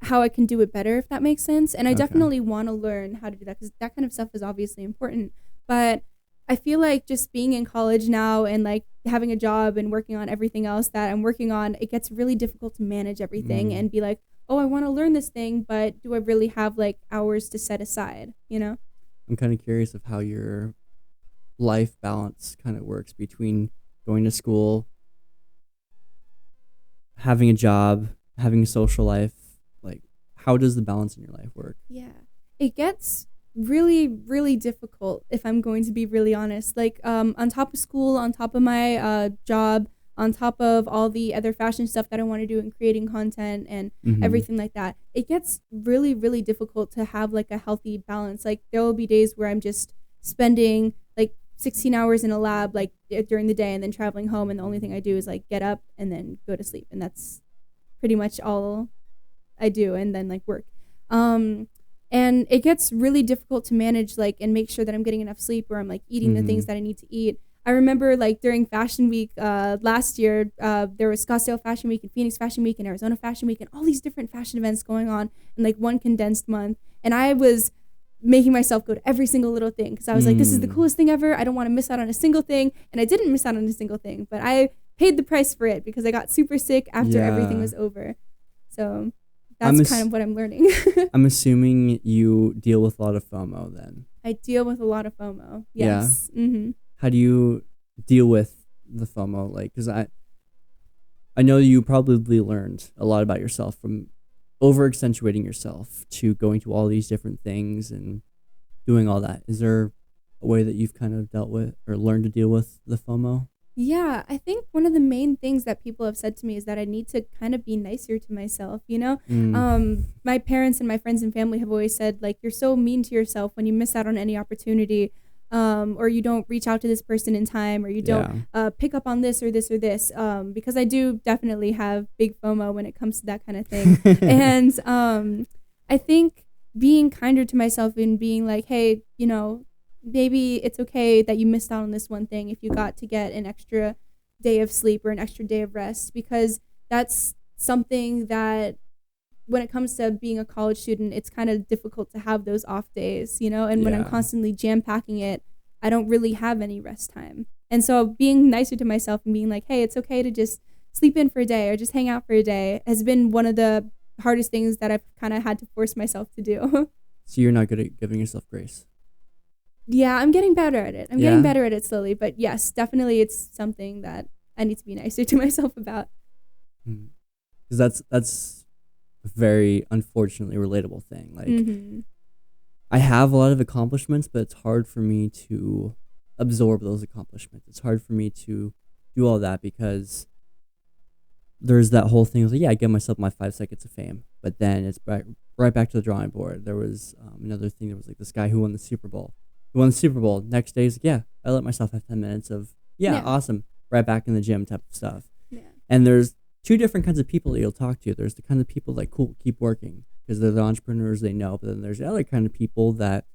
how I can do it better, if that makes sense. And I definitely want to learn how to do that because that kind of stuff is obviously important. But I feel like just being in college now and like having a job and working on everything else that I'm working on, it gets really difficult to manage everything and be like, oh, I want to learn this thing, but do I really have like hours to set aside, you know? I'm kind of curious of how your life balance kind of works between going to school, having a job, having a social life. How does the balance in your life work? Yeah, it gets really, really difficult if I'm going to be really honest. Like on top of school, on top of my job, on top of all the other fashion stuff that I want to do and creating content and everything like that, it gets really, really difficult to have like a healthy balance. Like there will be days where I'm just spending like 16 hours in a lab like during the day and then traveling home and the only thing I do is like get up and then go to sleep, and that's pretty much all I do, and then like work. And it gets really difficult to manage like and make sure that I'm getting enough sleep or I'm like eating the things that I need to eat. I remember like during Fashion Week last year, there was Scottsdale Fashion Week and Phoenix Fashion Week and Arizona Fashion Week and all these different fashion events going on in like one condensed month. And I was making myself go to every single little thing because I was like, this is the coolest thing ever. I don't want to miss out on a single thing. And I didn't miss out on a single thing, but I paid the price for it because I got super sick after everything was over. So that's kind of what I'm learning. I'm assuming you deal with a lot of FOMO then. I deal with a lot of FOMO. Yes. Yeah. How do you deal with the FOMO? Like, because I know you probably learned a lot about yourself from over accentuating yourself to going to all these different things and doing all that. Is there a way that you've kind of dealt with or learned to deal with the FOMO? Yeah, I think one of the main things that people have said to me is that I need to kind of be nicer to myself, you know? My parents and my friends and family have always said, like, you're so mean to yourself when you miss out on any opportunity, or you don't reach out to this person in time, or you don't pick up on this or this or this, because I do definitely have big FOMO when it comes to that kind of thing. And I think being kinder to myself and being like, hey, you know, maybe it's okay that you missed out on this one thing if you got to get an extra day of sleep or an extra day of rest, because that's something that when it comes to being a college student, it's kind of difficult to have those off days, you know, and when I'm constantly jam packing it, I don't really have any rest time. And so being nicer to myself and being like, hey, it's okay to just sleep in for a day or just hang out for a day has been one of the hardest things that I've kind of had to force myself to do. So you're not good at giving yourself grace. Yeah, I'm getting better at it. I'm getting better at it slowly. But yes, definitely it's something that I need to be nicer to myself about. Because that's a very unfortunately relatable thing. Like, I have a lot of accomplishments, but it's hard for me to absorb those accomplishments. It's hard for me to do all that because there's that whole thing of like, I give myself my 5 seconds of fame, but then it's right back to the drawing board. There was another thing. There was like this guy who won the Super Bowl. Next day is I let myself have 10 minutes of awesome, right back in the gym type of stuff. And there's two different kinds of people that you'll talk to. There's the kind of people like, cool, keep working because they're the entrepreneurs, they know. But then there's the other kind of people that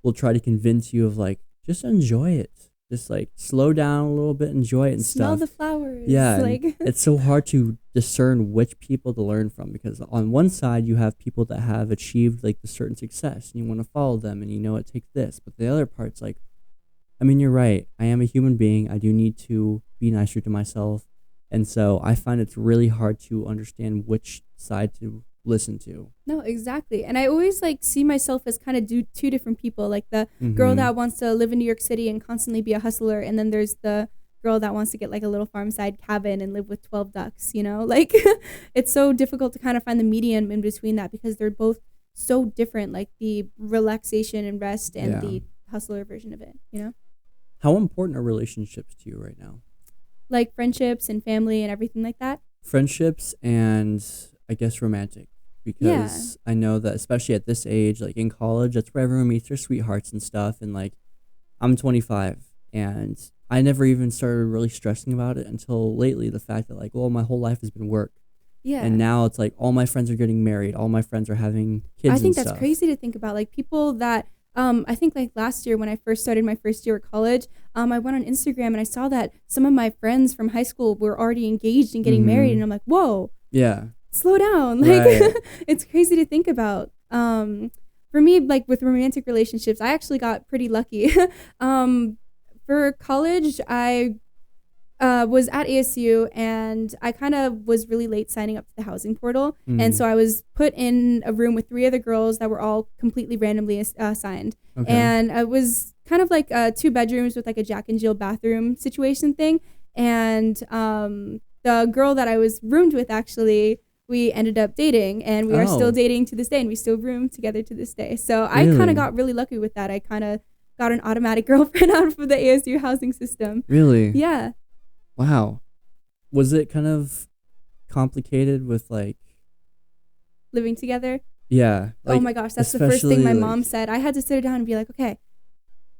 will try to convince you of like, just enjoy it. Just like slow down a little bit, enjoy it and Smell stuff. the flowers. Yeah, like it's so hard to discern which people to learn from because on one side you have people that have achieved like a certain success and you want to follow them and you know it takes this. But the other part's like, I mean, you're right. I am a human being. I do need to be nicer to myself. And so I find it's really hard to understand which side to listen to. No, exactly. And I always like see myself as kind of two different people, like the girl that wants to live in New York City and constantly be a hustler, and then there's the girl that wants to get like a little farm side cabin and live with 12 ducks, you know? Like it's so difficult to kind of find the medium in between that because they're both so different, like the relaxation and rest and the hustler version of it, you know? How important are relationships to you right now? Like friendships and family and everything like that? Friendships and I guess romantic. Because I know that especially at this age, like in college, that's where everyone meets their sweethearts and stuff. And like, I'm 25 and I never even started really stressing about it until lately. The fact that like, well, my whole life has been work. Yeah. And now it's like all my friends are getting married. All my friends are having kids. I think that's crazy to think about. Like people that, I think like last year when I first started my first year at college, I went on Instagram and I saw that some of my friends from high school were already engaged and getting married. And I'm like, whoa. Yeah. Slow down. Like it's crazy to think about. For me, like with romantic relationships, I actually got pretty lucky. For college, I was at ASU and I kind of was really late signing up to the housing portal. And so I was put in a room with 3 other girls that were all completely randomly assigned. And it was kind of like 2 bedrooms with like a Jack and Jill bathroom situation thing. And the girl that I was roomed with actually, we ended up dating and we are still dating to this day and we still room together to this day. So I kind of got really lucky with that. I kind of got an automatic girlfriend out of the ASU housing system. Really? Yeah. Wow. Was it kind of complicated with like living together? Yeah. Like, oh my gosh, that's the first thing my mom said. I had to sit her down and be like, okay,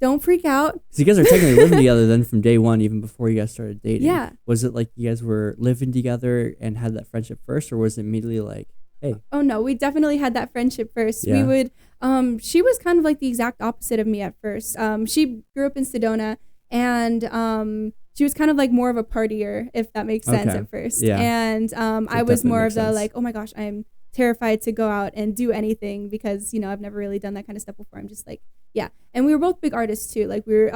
don't freak out. So you guys are technically living together then from day one, even before you guys started dating. Yeah. Was it like you guys were living together and had that friendship first, or was it immediately like, hey? Oh no, we definitely had that friendship first. Yeah. We would, she was kind of like the exact opposite of me at first. She grew up in Sedona and she was kind of like more of a partier, if that makes sense at first. Yeah. And I was more of the like, oh my gosh, I'm terrified to go out and do anything because, you know, I've never really done that kind of stuff before. I'm just like, yeah. And we were both big artists too. Like we were,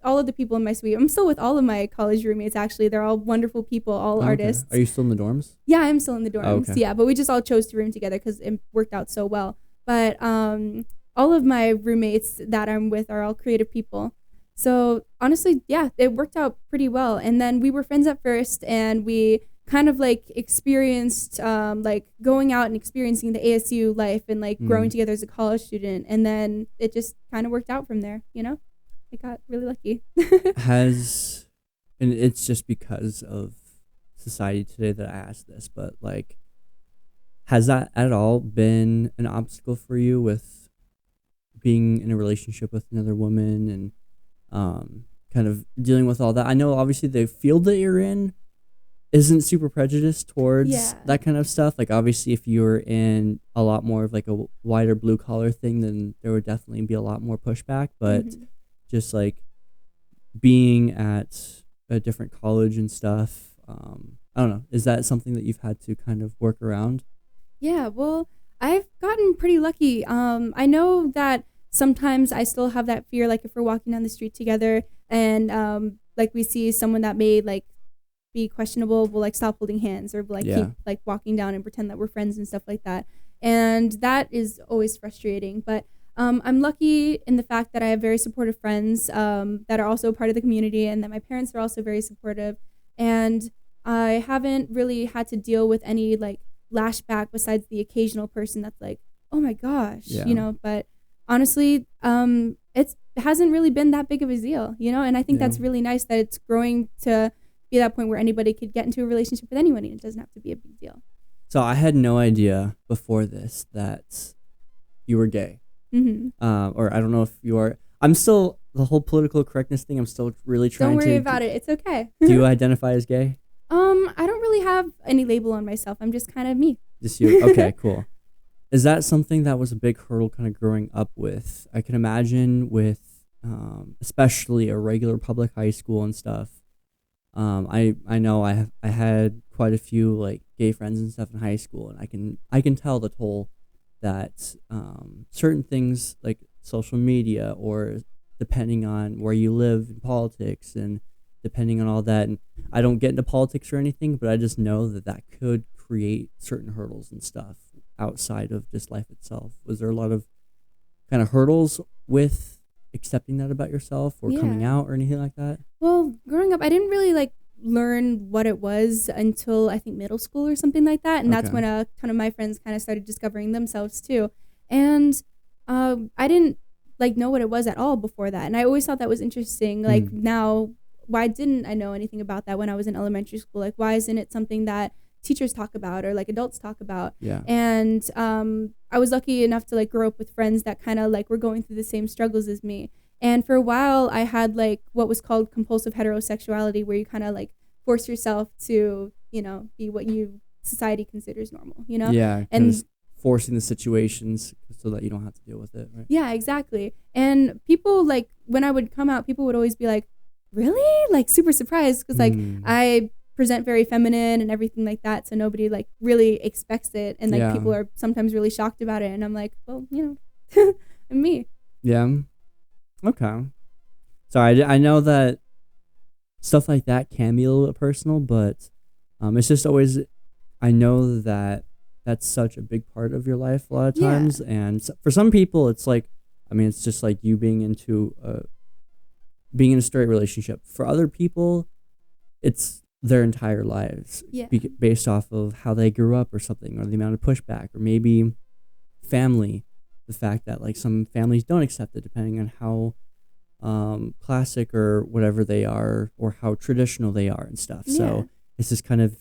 all of the people in my suite, I'm still with all of my college roommates actually. They're all wonderful people, all artists. Are you still in the dorms? Yeah, I'm still in the dorms. Yeah, but we just all chose to room together because it worked out so well. But all of my roommates that I'm with are all creative people. So honestly, yeah, it worked out pretty well. And then we were friends at first and we kind of like experienced like going out and experiencing the ASU life and like growing together as a college student, and then it just kind of worked out from there, you know. I got really lucky. And it's just because of society today that I asked this, but like, has that at all been an obstacle for you with being in a relationship with another woman and kind of dealing with all that? I know obviously the field that you're in isn't super prejudiced towards that kind of stuff. Like obviously if you were in a lot more of like a wider blue collar thing, then there would definitely be a lot more pushback, but just like being at a different college and stuff, I don't know, is that something that you've had to kind of work around? Yeah, well, I've gotten pretty lucky. I know that sometimes I still have that fear, like if we're walking down the street together and like we see someone that may like be questionable, we'll like stop holding hands or like keep like walking down and pretend that we're friends and stuff like that. And that is always frustrating. But I'm lucky in the fact that I have very supportive friends that are also part of the community, and that my parents are also very supportive. And I haven't really had to deal with any like lashback besides the occasional person that's like, oh my gosh, you know. But honestly, it hasn't really been that big of a deal, you know. And I think that's really nice that it's growing to be that point where anybody could get into a relationship with anyone and it doesn't have to be a big deal. So I had no idea before this that you were gay. Or I don't know if you are. I'm still, the whole political correctness thing, I'm still really trying to. Don't worry about it. It's okay. Do you identify as gay? I don't really have any label on myself. I'm just kind of me. Just you. Okay, cool. Is that something that was a big hurdle kind of growing up with? I can imagine with especially a regular public high school and stuff. I know I had quite a few like gay friends and stuff in high school, and I can tell the toll that certain things like social media, or depending on where you live in politics and depending on all that, and I don't get into politics or anything, but I just know that that could create certain hurdles and stuff outside of just life itself. Was there a lot of kind of hurdles with accepting that about yourself or coming out or anything like that? Well, growing up, I didn't really like learn what it was until I think middle school or something like that, and that's when a ton of my friends kind of started discovering themselves too. And I didn't like know what it was at all before that, and I always thought that was interesting. Like now, why didn't I know anything about that when I was in elementary school? Like, why isn't it something that teachers talk about or like adults talk about? And I was lucky enough to like grow up with friends that kind of like were going through the same struggles as me. And for a while I had like what was called compulsive heterosexuality, where you kind of like force yourself to, you know, be what society considers normal, you know? And forcing the situations so that you don't have to deal with it, right? Yeah, exactly. And people, like, when I would come out, people would always be like, really? Like, super surprised, because like I present very feminine and everything like that, so nobody like really expects it, and like people are sometimes really shocked about it, and I'm like, well, you know, I'm me. Okay. So I know that stuff like that can be a little bit personal, but it's just always, I know that that's such a big part of your life a lot of times, and for some people it's like, I mean, it's just like you being in a straight relationship. For other people, it's their entire lives based off of how they grew up or something, or the amount of pushback, or maybe family, the fact that like some families don't accept it depending on how classic or whatever they are, or how traditional they are and stuff. So it's just kind of,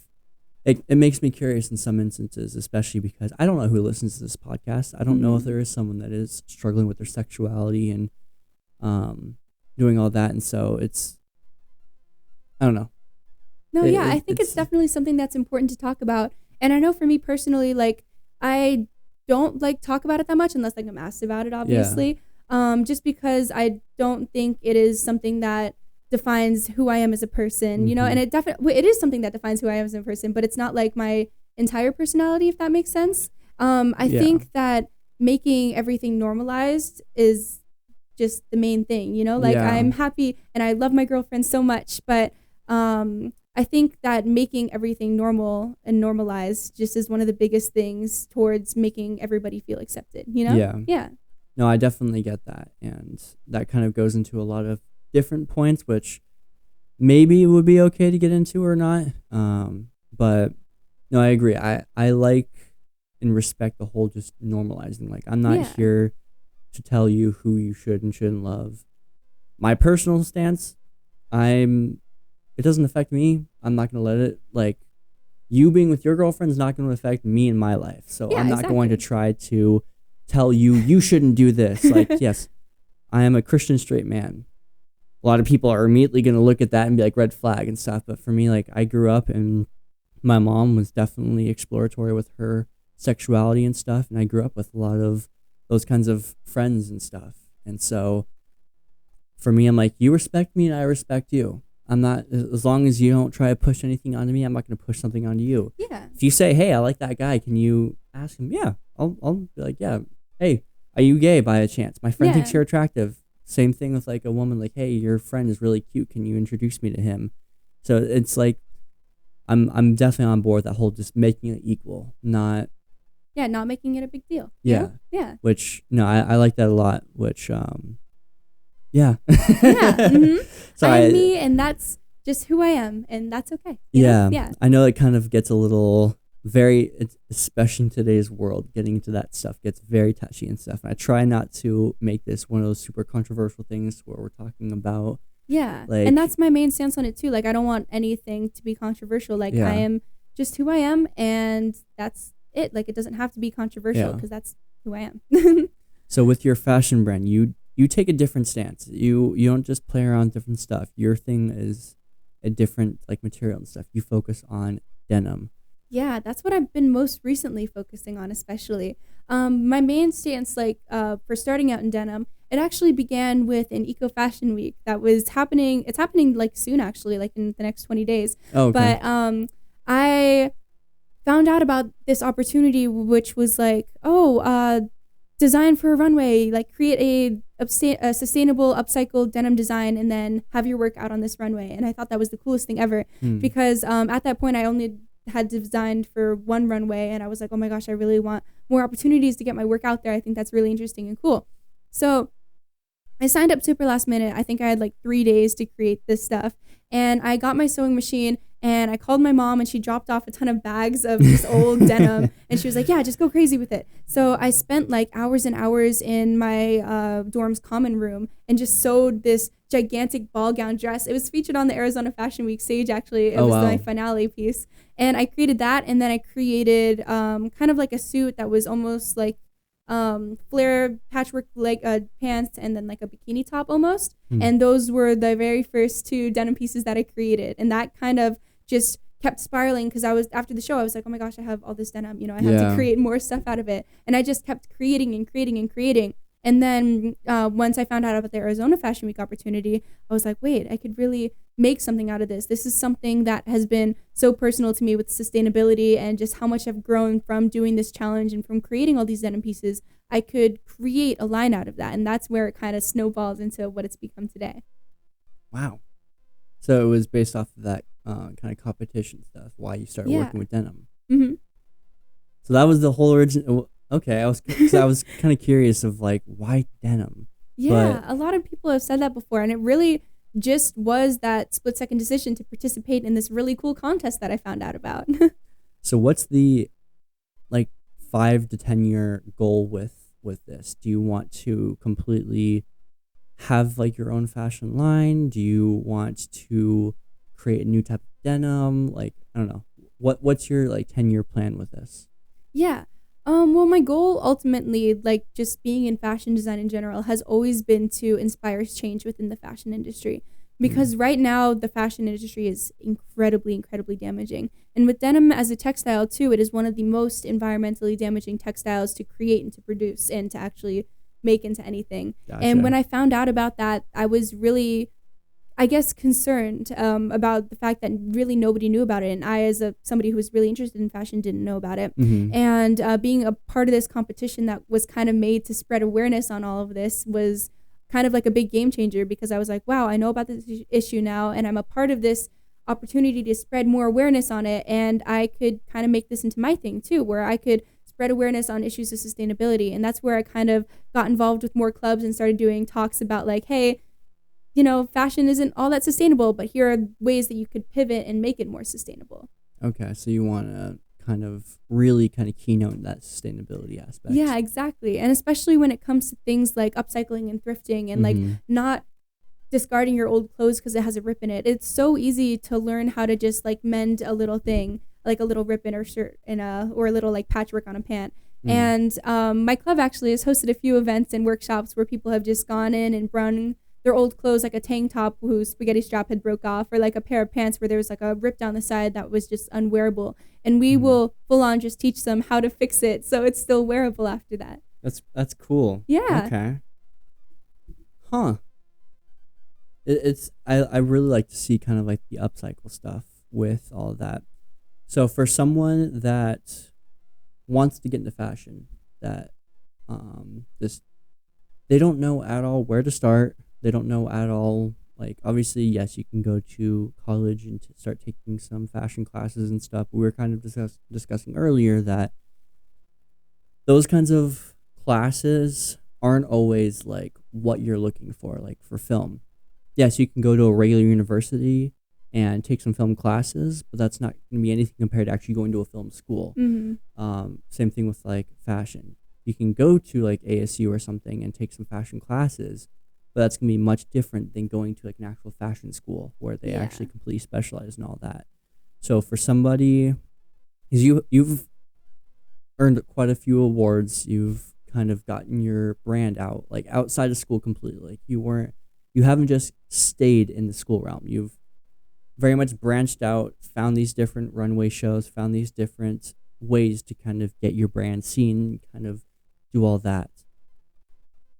it makes me curious in some instances, especially because I don't know who listens to this podcast. I don't know if there is someone that is struggling with their sexuality and doing all that, and so it's, I don't know. No, I think it's definitely something that's important to talk about. And I know for me personally, like, I don't like talk about it that much unless like I'm asked about it, obviously. Just because I don't think it is something that defines who I am as a person, you know, and it is something that defines who I am as a person, but it's not like my entire personality, if that makes sense. I think that making everything normalized is just the main thing, you know, like I'm happy and I love my girlfriend so much, but I think that making everything normal and normalized just is one of the biggest things towards making everybody feel accepted, you know? Yeah. No, I definitely get that. And that kind of goes into a lot of different points, which maybe it would be okay to get into or not. But no, I agree. I like and respect the whole just normalizing. Like, I'm not here to tell you who you should and shouldn't love. My personal stance, it doesn't affect me. I'm not going to let it, like, you being with your girlfriend is not going to affect me in my life. So I'm not going to try to tell you shouldn't do this. Like, yes, I am a Christian straight man. A lot of people are immediately going to look at that and be like, red flag and stuff. But for me, like, I grew up and my mom was definitely exploratory with her sexuality and stuff. And I grew up with a lot of those kinds of friends and stuff. And so for me, I'm like, you respect me and I respect you. I'm not, as long as you don't try to push anything onto me, I'm not going to push something onto you. Yeah. If you say, hey, I like that guy, can you ask him? Yeah. I'll be like, yeah. Hey, are you gay by a chance? My friend thinks you're attractive. Same thing with like a woman, like, hey, your friend is really cute. Can you introduce me to him? So it's like, I'm definitely on board with that whole just making it equal, not. Yeah, not making it a big deal. Yeah. Yeah. Which, no, I like that a lot, which, yeah. Yeah. Mm-hmm. So I'm me, and that's just who I am, and that's okay. You know? Yeah. I know it kind of gets a little especially in today's world, getting into that stuff gets very touchy and stuff. And I try not to make this one of those super controversial things where we're talking about. Yeah. Like, and that's my main stance on it too. Like, I don't want anything to be controversial. Like, I am just who I am, and that's it. Like, it doesn't have to be controversial because that's who I am. So with your fashion brand, you take a different stance. You don't just play around different stuff. Your thing is a different like material and stuff. You focus on denim. Yeah, that's what I've been most recently focusing on, especially. My main stance, like, for starting out in denim, it actually began with an eco fashion week that was happening. It's happening like soon, actually, like in the next 20 days. Oh, okay. But I found out about this opportunity, which was like, design for a runway, like create a sustainable upcycled denim design and then have your work out on this runway. And I thought that was the coolest thing ever because at that point I only had designed for one runway and I was like, oh my gosh, I really want more opportunities to get my work out there. I think that's really interesting and cool. So I signed up super last minute. I think I had like 3 days to create this stuff. And I got my sewing machine and I called my mom and she dropped off a ton of bags of this old denim. And she was like, yeah, just go crazy with it. So I spent like hours and hours in my dorm's common room and just sewed this gigantic ball gown dress. It was featured on the Arizona Fashion Week stage, actually. It was my finale piece. And I created that. And then I created kind of like a suit that was almost like flare patchwork like pants and then like a bikini top almost. And those were the very first 2 denim pieces that I created. And that kind of just kept spiraling because I was, after the show, I was like, oh my gosh, I have all this denim, you know, I have to create more stuff out of it. And I just kept creating and creating and creating. And then once I found out about the Arizona Fashion Week opportunity, I was like, wait, I could really make something out of this. This is something that has been so personal to me with sustainability and just how much I've grown from doing this challenge and from creating all these denim pieces. I could create a line out of that. And that's where it kind of snowballs into what it's become today. Wow. So it was based off of that kind of competition stuff, why you started working with denim. Mm-hmm. So that was the whole original. Okay, I was kind of curious of like, why denim? Yeah, a lot of people have said that before, and it really just was that split-second decision to participate in this really cool contest that I found out about. So what's the like 5 to 10 year goal with this? Do you want to completely have like your own fashion line? Do you want to create a new type of denim? Like, I don't know. What's your like 10-year plan with this? Yeah. Well, my goal ultimately, like just being in fashion design in general, has always been to inspire change within the fashion industry. Because right now, the fashion industry is incredibly, incredibly damaging. And with denim as a textile, too, it is one of the most environmentally damaging textiles to create and to produce and to actually make into anything. Gotcha. And when I found out about that, I was really, I guess, concerned about the fact that really nobody knew about it. And I, as somebody who was really interested in fashion, didn't know about it. Mm-hmm. And being a part of this competition that was kind of made to spread awareness on all of this was kind of like a big game changer, because I was like, wow, I know about this issue now, and I'm a part of this opportunity to spread more awareness on it. And I could kind of make this into my thing too, where I could spread awareness on issues of sustainability. And that's where I kind of got involved with more clubs and started doing talks about like, hey, you know, fashion isn't all that sustainable, but here are ways that you could pivot and make it more sustainable. Okay, so you want to kind of really kind of keynote that sustainability aspect. Yeah, exactly. And especially when it comes to things like upcycling and thrifting and like Mm-hmm. not discarding your old clothes because it has a rip in it. It's so easy to learn how to just like mend a little thing, like a little rip in a shirt or a little like patchwork on a pant. Mm. And my club actually has hosted a few events and workshops where people have just gone in and brung their old clothes, like a tank top whose spaghetti strap had broke off, or like a pair of pants where there was like a rip down the side that was just unwearable. And we will full on just teach them how to fix it so it's still wearable after that. That's cool. Yeah. Okay. Huh. I really like to see kind of like the upcycle stuff with all of that. So for someone that wants to get into fashion, that this they don't know at all where to start. They don't know at all, like, obviously, yes, you can go to college and start taking some fashion classes and stuff. But we were kind of discussing earlier that those kinds of classes aren't always like what you're looking for, like for film. Yes, you can go to a regular university and take some film classes, but that's not going to be anything compared to actually going to a film school. Same thing with like fashion. You can go to like ASU or something and take some fashion classes, but that's going to be much different than going to like an actual fashion school where they actually completely specialize in all that. So for somebody, because you've earned quite a few awards, you've kind of gotten your brand out like outside of school completely. Like you haven't just stayed in the school realm. You've very much branched out, found these different runway shows, found these different ways to kind of get your brand seen, kind of do all that.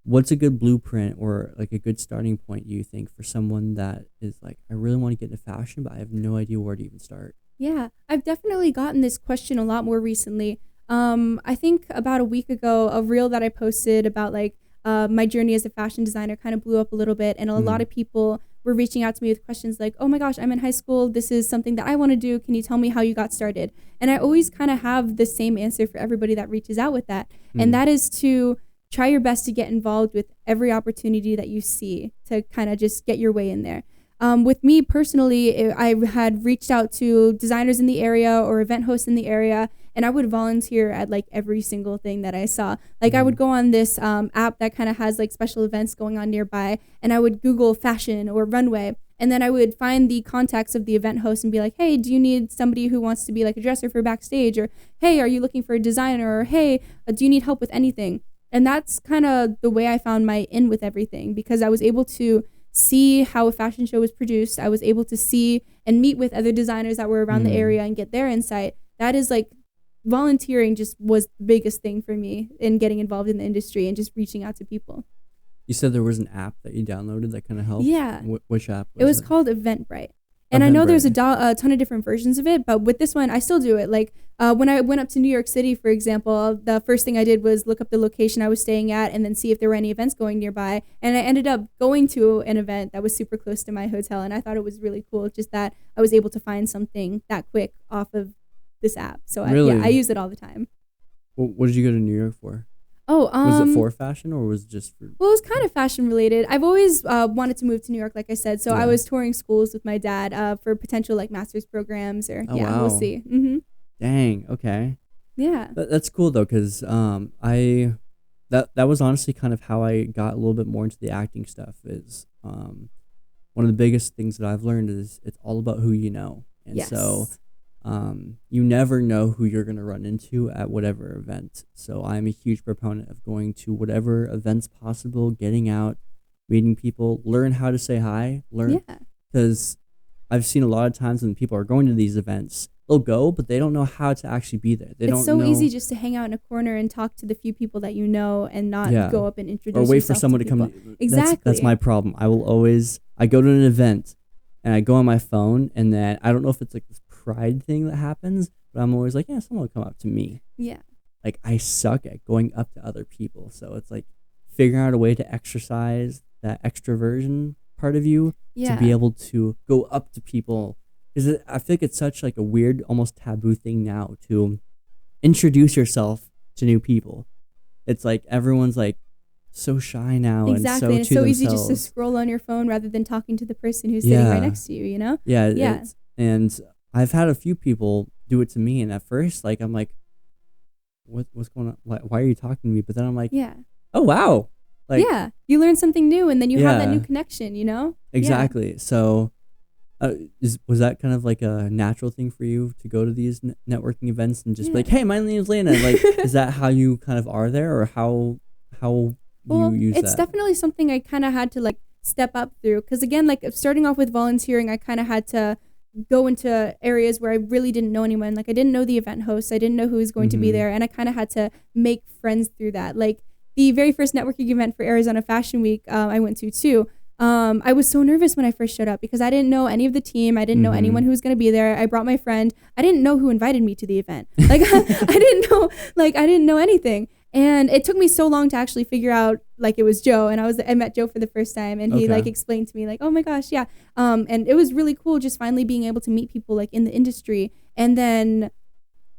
What's a good blueprint or like a good starting point, you think, for someone that is like, I really want to get into fashion, but I have no idea where to even start? Yeah, I've definitely gotten this question a lot more recently. I think about a week ago, a reel that I posted about like my journey as a fashion designer kind of blew up a little bit, and a lot of people were reaching out to me with questions like, oh my gosh, I'm in high school. This is something that I want to do. Can you tell me how you got started? And I always kind of have the same answer for everybody that reaches out with that. And that is to try your best to get involved with every opportunity that you see to kind of just get your way in there. With me personally, I had reached out to designers in the area or event hosts in the area, and I would volunteer at like every single thing that I saw. Like I would go on this app that kind of has like special events going on nearby, and I would Google fashion or runway, and then I would find the contacts of the event host and be like, hey, do you need somebody who wants to be like a dresser for backstage? Or hey, are you looking for a designer? Or hey, do you need help with anything? And that's kind of the way I found my in with everything, because I was able to see how a fashion show was produced. I was able to see and meet with other designers that were around the area and get their insight. That is like volunteering just was the biggest thing for me in getting involved in the industry and just reaching out to people. You said there was an app that you downloaded that kind of helped? Yeah. Which app was it? Was called Eventbrite. And I know there's a ton of different versions of it, but with this one, I still do it. Like when I went up to New York City, for example, the first thing I did was look up the location I was staying at and then see if there were any events going nearby. And I ended up going to an event that was super close to my hotel, and I thought it was really cool just that I was able to find something that quick off of this app. So I use it all the time. What did you go to New York for? Oh, was it for fashion or was it just for? Well, it was kind of fashion related. I've always wanted to move to New York, like I said. So I was touring schools with my dad for potential like master's programs or we'll see. Dang. Okay. Yeah. That's cool though, because that was honestly kind of how I got a little bit more into the acting stuff. Is one of the biggest things that I've learned is it's all about who you know, and so. You never know who you're going to run into at whatever event. So I'm a huge proponent of going to whatever events possible, getting out, meeting people, learn how to say hi, because I've seen a lot of times when people are going to these events, they'll go, but they don't know how to actually be there. It's so easy just to hang out in a corner and talk to the few people that you know and not go up and introduce yourself. Or wait for someone to come. Exactly. That's my problem. I go to an event and I go on my phone, and then I don't know if it's like this pride thing that happens, but I'm always like, yeah, someone will come up to me. Yeah. Like I suck at going up to other people. So it's like figuring out a way to exercise that extroversion part of you to be able to go up to people. Because I feel like it's such like a weird, almost taboo thing now to introduce yourself to new people. It's like everyone's like so shy now. Exactly. And it's so easy just to scroll on your phone rather than talking to the person who's sitting right next to you, you know? Yeah. And I've had a few people do it to me, and at first, like, I'm like, what's going on? Why are you talking to me? But then I'm like, Yeah. oh wow, like, Yeah. You learn something new and then you have that yeah, new connection, you know? Yeah. exactly. So, was that kind of like a natural thing for you to go to these networking events and just be Yeah. like, hey, my name is Lena? Like, is that how you kind of are there, or how you Well, use it's that? definitely something I kind of had to like step up through because again, like starting off with volunteering, I kind of had to go into areas where I really didn't know anyone. Like I didn't know the event hosts, I didn't know who was going to be Mm-hmm. there, and I kind of had to make friends through that. Like the very first networking event for Arizona Fashion Week, I went to too. I was so nervous when I first showed up because I didn't know any of the team. I didn't know Mm-hmm. anyone who was going to be there. I brought my friend. I didn't know who invited me to the event. Like I didn't know anything. And it took me so long to actually figure out like it was Joe, and I met Joe for the first time, and he like Okay. explained to me like, oh my gosh, yeah. And it was really cool just finally being able to meet people like in the industry, and then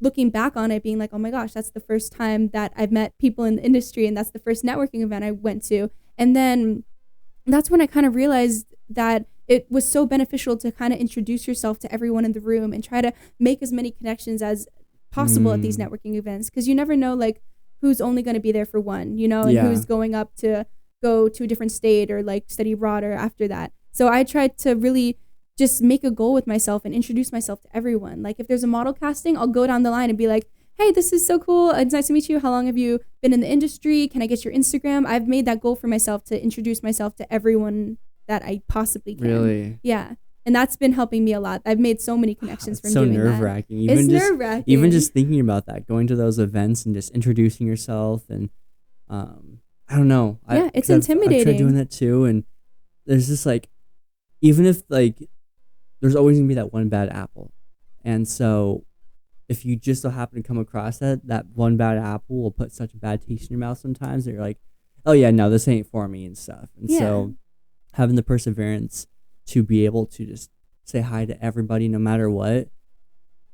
looking back on it being like, oh my gosh, that's the first time that I've met people in the industry, and that's the first networking event I went to. And then that's when I kind of realized that it was so beneficial to kind of introduce yourself to everyone in the room and try to make as many connections as possible at these Mm. networking events, because you never know like who's only going to be there for one, you know, and Yeah. who's going up to go to a different state or like study abroad or after that. So I tried to really just make a goal with myself and introduce myself to everyone. Like if there's a model casting, I'll go down the line and be like, hey, this is so cool. It's nice to meet you. How long have you been in the industry? Can I get your Instagram? I've made that goal for myself to introduce myself to everyone that I possibly can. Really? Yeah. And that's been helping me a lot. I've made so many connections from It's so doing nerve that. wracking. It's nerve-wracking. Even just thinking about that, going to those events and just introducing yourself, and I don't know. Yeah, it's 'Cause I've tried intimidating. doing that too, and there's just like, even if like, there's always gonna be that one bad apple, and so if you just so happen to come across that one bad apple will put such a bad taste in your mouth sometimes that you're like, oh yeah, no, this ain't for me and stuff. And Yeah. so having the perseverance to be able to just say hi to everybody no matter what,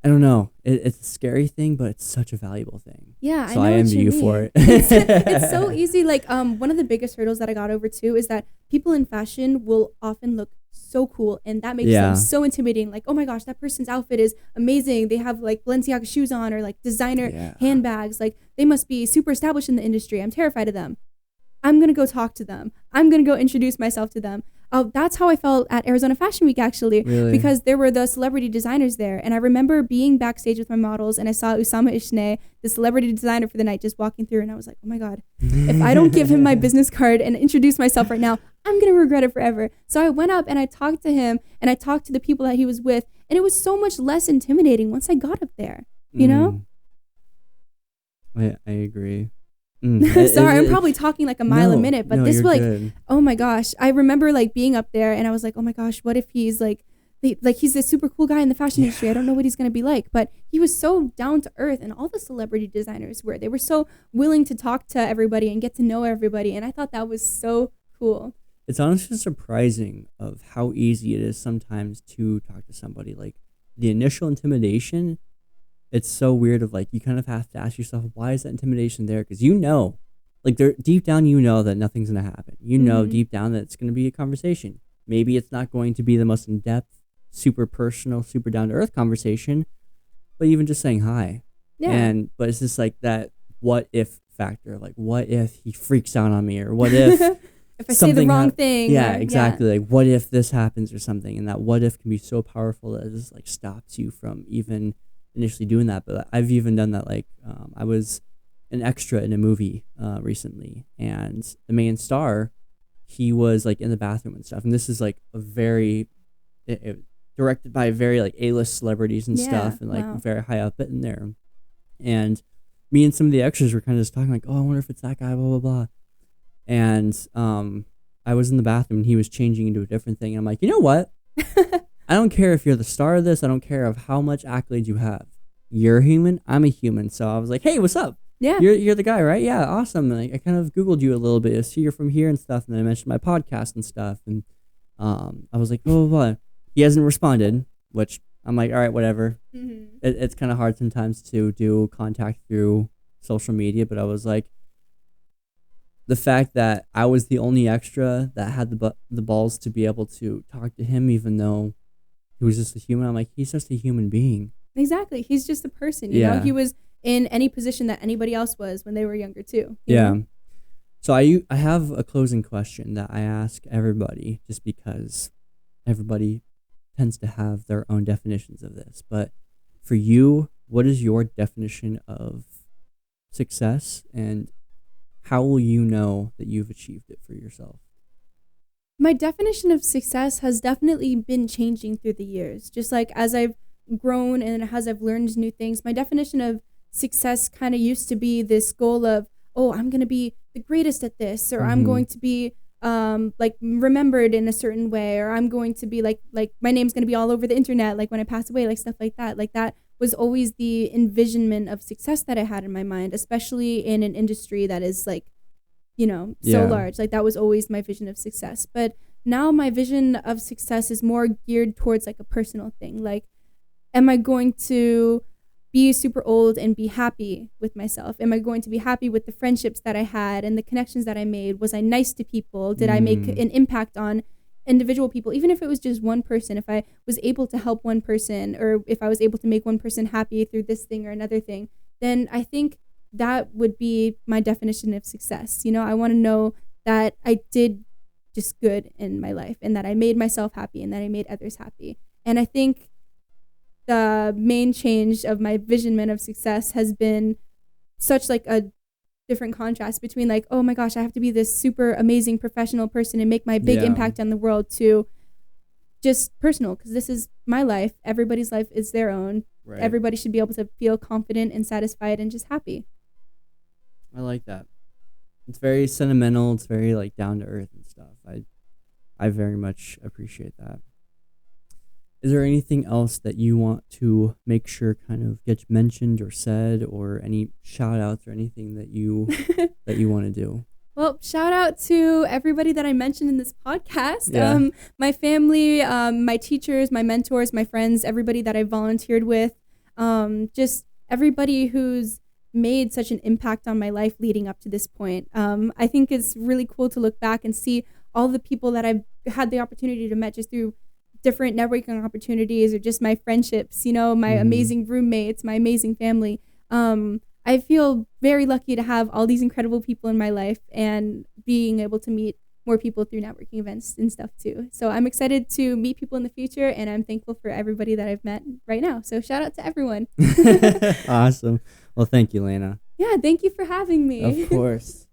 I don't know. It's a scary thing, but it's such a valuable thing. Yeah, So I know I what envy you you mean. for it. It's so easy. Like one of the biggest hurdles that I got over too is that people in fashion will often look so cool, and that makes Yeah. them so intimidating. Like, oh my gosh, that person's outfit is amazing. They have like Balenciaga shoes on or like designer Yeah. handbags. Like they must be super established in the industry. I'm terrified of them. I'm going to go talk to them. I'm going to go introduce myself to them. That's how I felt at Arizona Fashion Week, actually, Really? because there were the celebrity designers there. And I remember being backstage with my models, and I saw Usama Ishne, the celebrity designer for the night, just walking through. And I was like, oh my God, if I don't give him my business card and introduce myself right now, I'm going to regret it forever. So I went up and I talked to him, and I talked to the people that he was with. And it was so much less intimidating once I got up there, you know? I agree. Sorry, I'm probably talking like a mile a minute, but no, this you're like, good. oh my gosh, I remember like being up there, and I was like, oh my gosh, what if he's like he's this super cool guy in the fashion industry? I don't know what he's gonna be like, but he was so down to earth, and all the celebrity designers were. They were so willing to talk to everybody and get to know everybody, and I thought that was so cool. It's honestly surprising of how easy it is sometimes to talk to somebody. Like the initial intimidation, it's so weird of like, you kind of have to ask yourself, why is that intimidation there? Because like there deep down, you know that nothing's gonna happen. You know Mhm. deep down that it's gonna be a conversation. Maybe it's not going to be the most in depth, super personal, super down to earth conversation, but even just saying hi. Yeah. But it's just like that what if factor. Like, what if he freaks out on me, or what if If I say the something wrong hap- thing. Yeah, or- exactly. Like, what if this happens or something? And that what if can be so powerful that it just like stops you from even initially doing that. But I've even done that. Like, I was an extra in a movie recently, and the main star, he was like in the bathroom and stuff. And this is like a very directed by very like A-list celebrities and Yeah, stuff, and like wow. very high up in there. And me and some of the extras were kind of just talking like, oh, I wonder if it's that guy, blah blah blah. And I was in the bathroom and he was changing into a different thing. And I'm like, you know what? I don't care if you're the star of this. I don't care of how much accolades you have. You're human. I'm a human. So I was like, hey, what's up? Yeah. You're the guy, right? Yeah, awesome. And I kind of Googled you a little bit. I see you're from here and stuff. And then I mentioned my podcast and stuff. And I was like, blah, blah, blah. He hasn't responded, which I'm like, all right, whatever. Mhm. It's kind of hard sometimes to do contact through social media. But I was like, the fact that I was the only extra that had the balls to be able to talk to him, even though he was just a human. I'm like, he's just a human being. Exactly. He's just a person, you know? He was in any position that anybody else was when they were younger too. You know? So I have a closing question that I ask everybody, just because everybody tends to have their own definitions of this. But for you, what is your definition of success, and how will you know that you've achieved it for yourself? My definition of success has definitely been changing through the years. Just like as I've grown and as I've learned new things, my definition of success kind of used to be this goal of, oh, I'm going to be the greatest at this, or I'm going to be like remembered in a certain way, or I'm going to be like my name's going to be all over the internet, like when I pass away, like stuff like that. Like that was always the envisionment of success that I had in my mind, especially in an industry that is like, you know, so large. Like that was always my vision of success. But now my vision of success is more geared towards like a personal thing. Like, am I going to be super old and be happy with myself? Am I going to be happy with the friendships that I had and the connections that I made? Was I nice to people? Did I make an impact on individual people? Even if it was just one person, if I was able to help one person, or if I was able to make one person happy through this thing or another thing, then I think that would be my definition of success. You know, I want to know that I did just good in my life, and that I made myself happy, and that I made others happy. And I think the main change of my visionment of success has been such like a different contrast between like, oh my gosh, I have to be this super amazing professional person and make my big impact on the world, to just personal, because this is my life. Everybody's life is their own. Right. Everybody should be able to feel confident and satisfied and just happy. I like that. It's very sentimental. It's very like down to earth and stuff. I very much appreciate that. Is there anything else that you want to make sure kind of gets mentioned or said, or any shout outs or anything that you that you want to do? Well, shout out to everybody that I mentioned in this podcast. Yeah. My family, my teachers, my mentors, my friends, everybody that I volunteered with, just everybody who's made such an impact on my life leading up to this point. I think it's really cool to look back and see all the people that I've had the opportunity to meet just through different networking opportunities, or just my friendships, you know, my amazing roommates, my amazing family. I feel very lucky to have all these incredible people in my life, and being able to meet more people through networking events and stuff too. So I'm excited to meet people in the future, and I'm thankful for everybody that I've met right now. So shout out to everyone. Awesome. Well, thank you, Lena. Yeah, thank you for having me. Of course.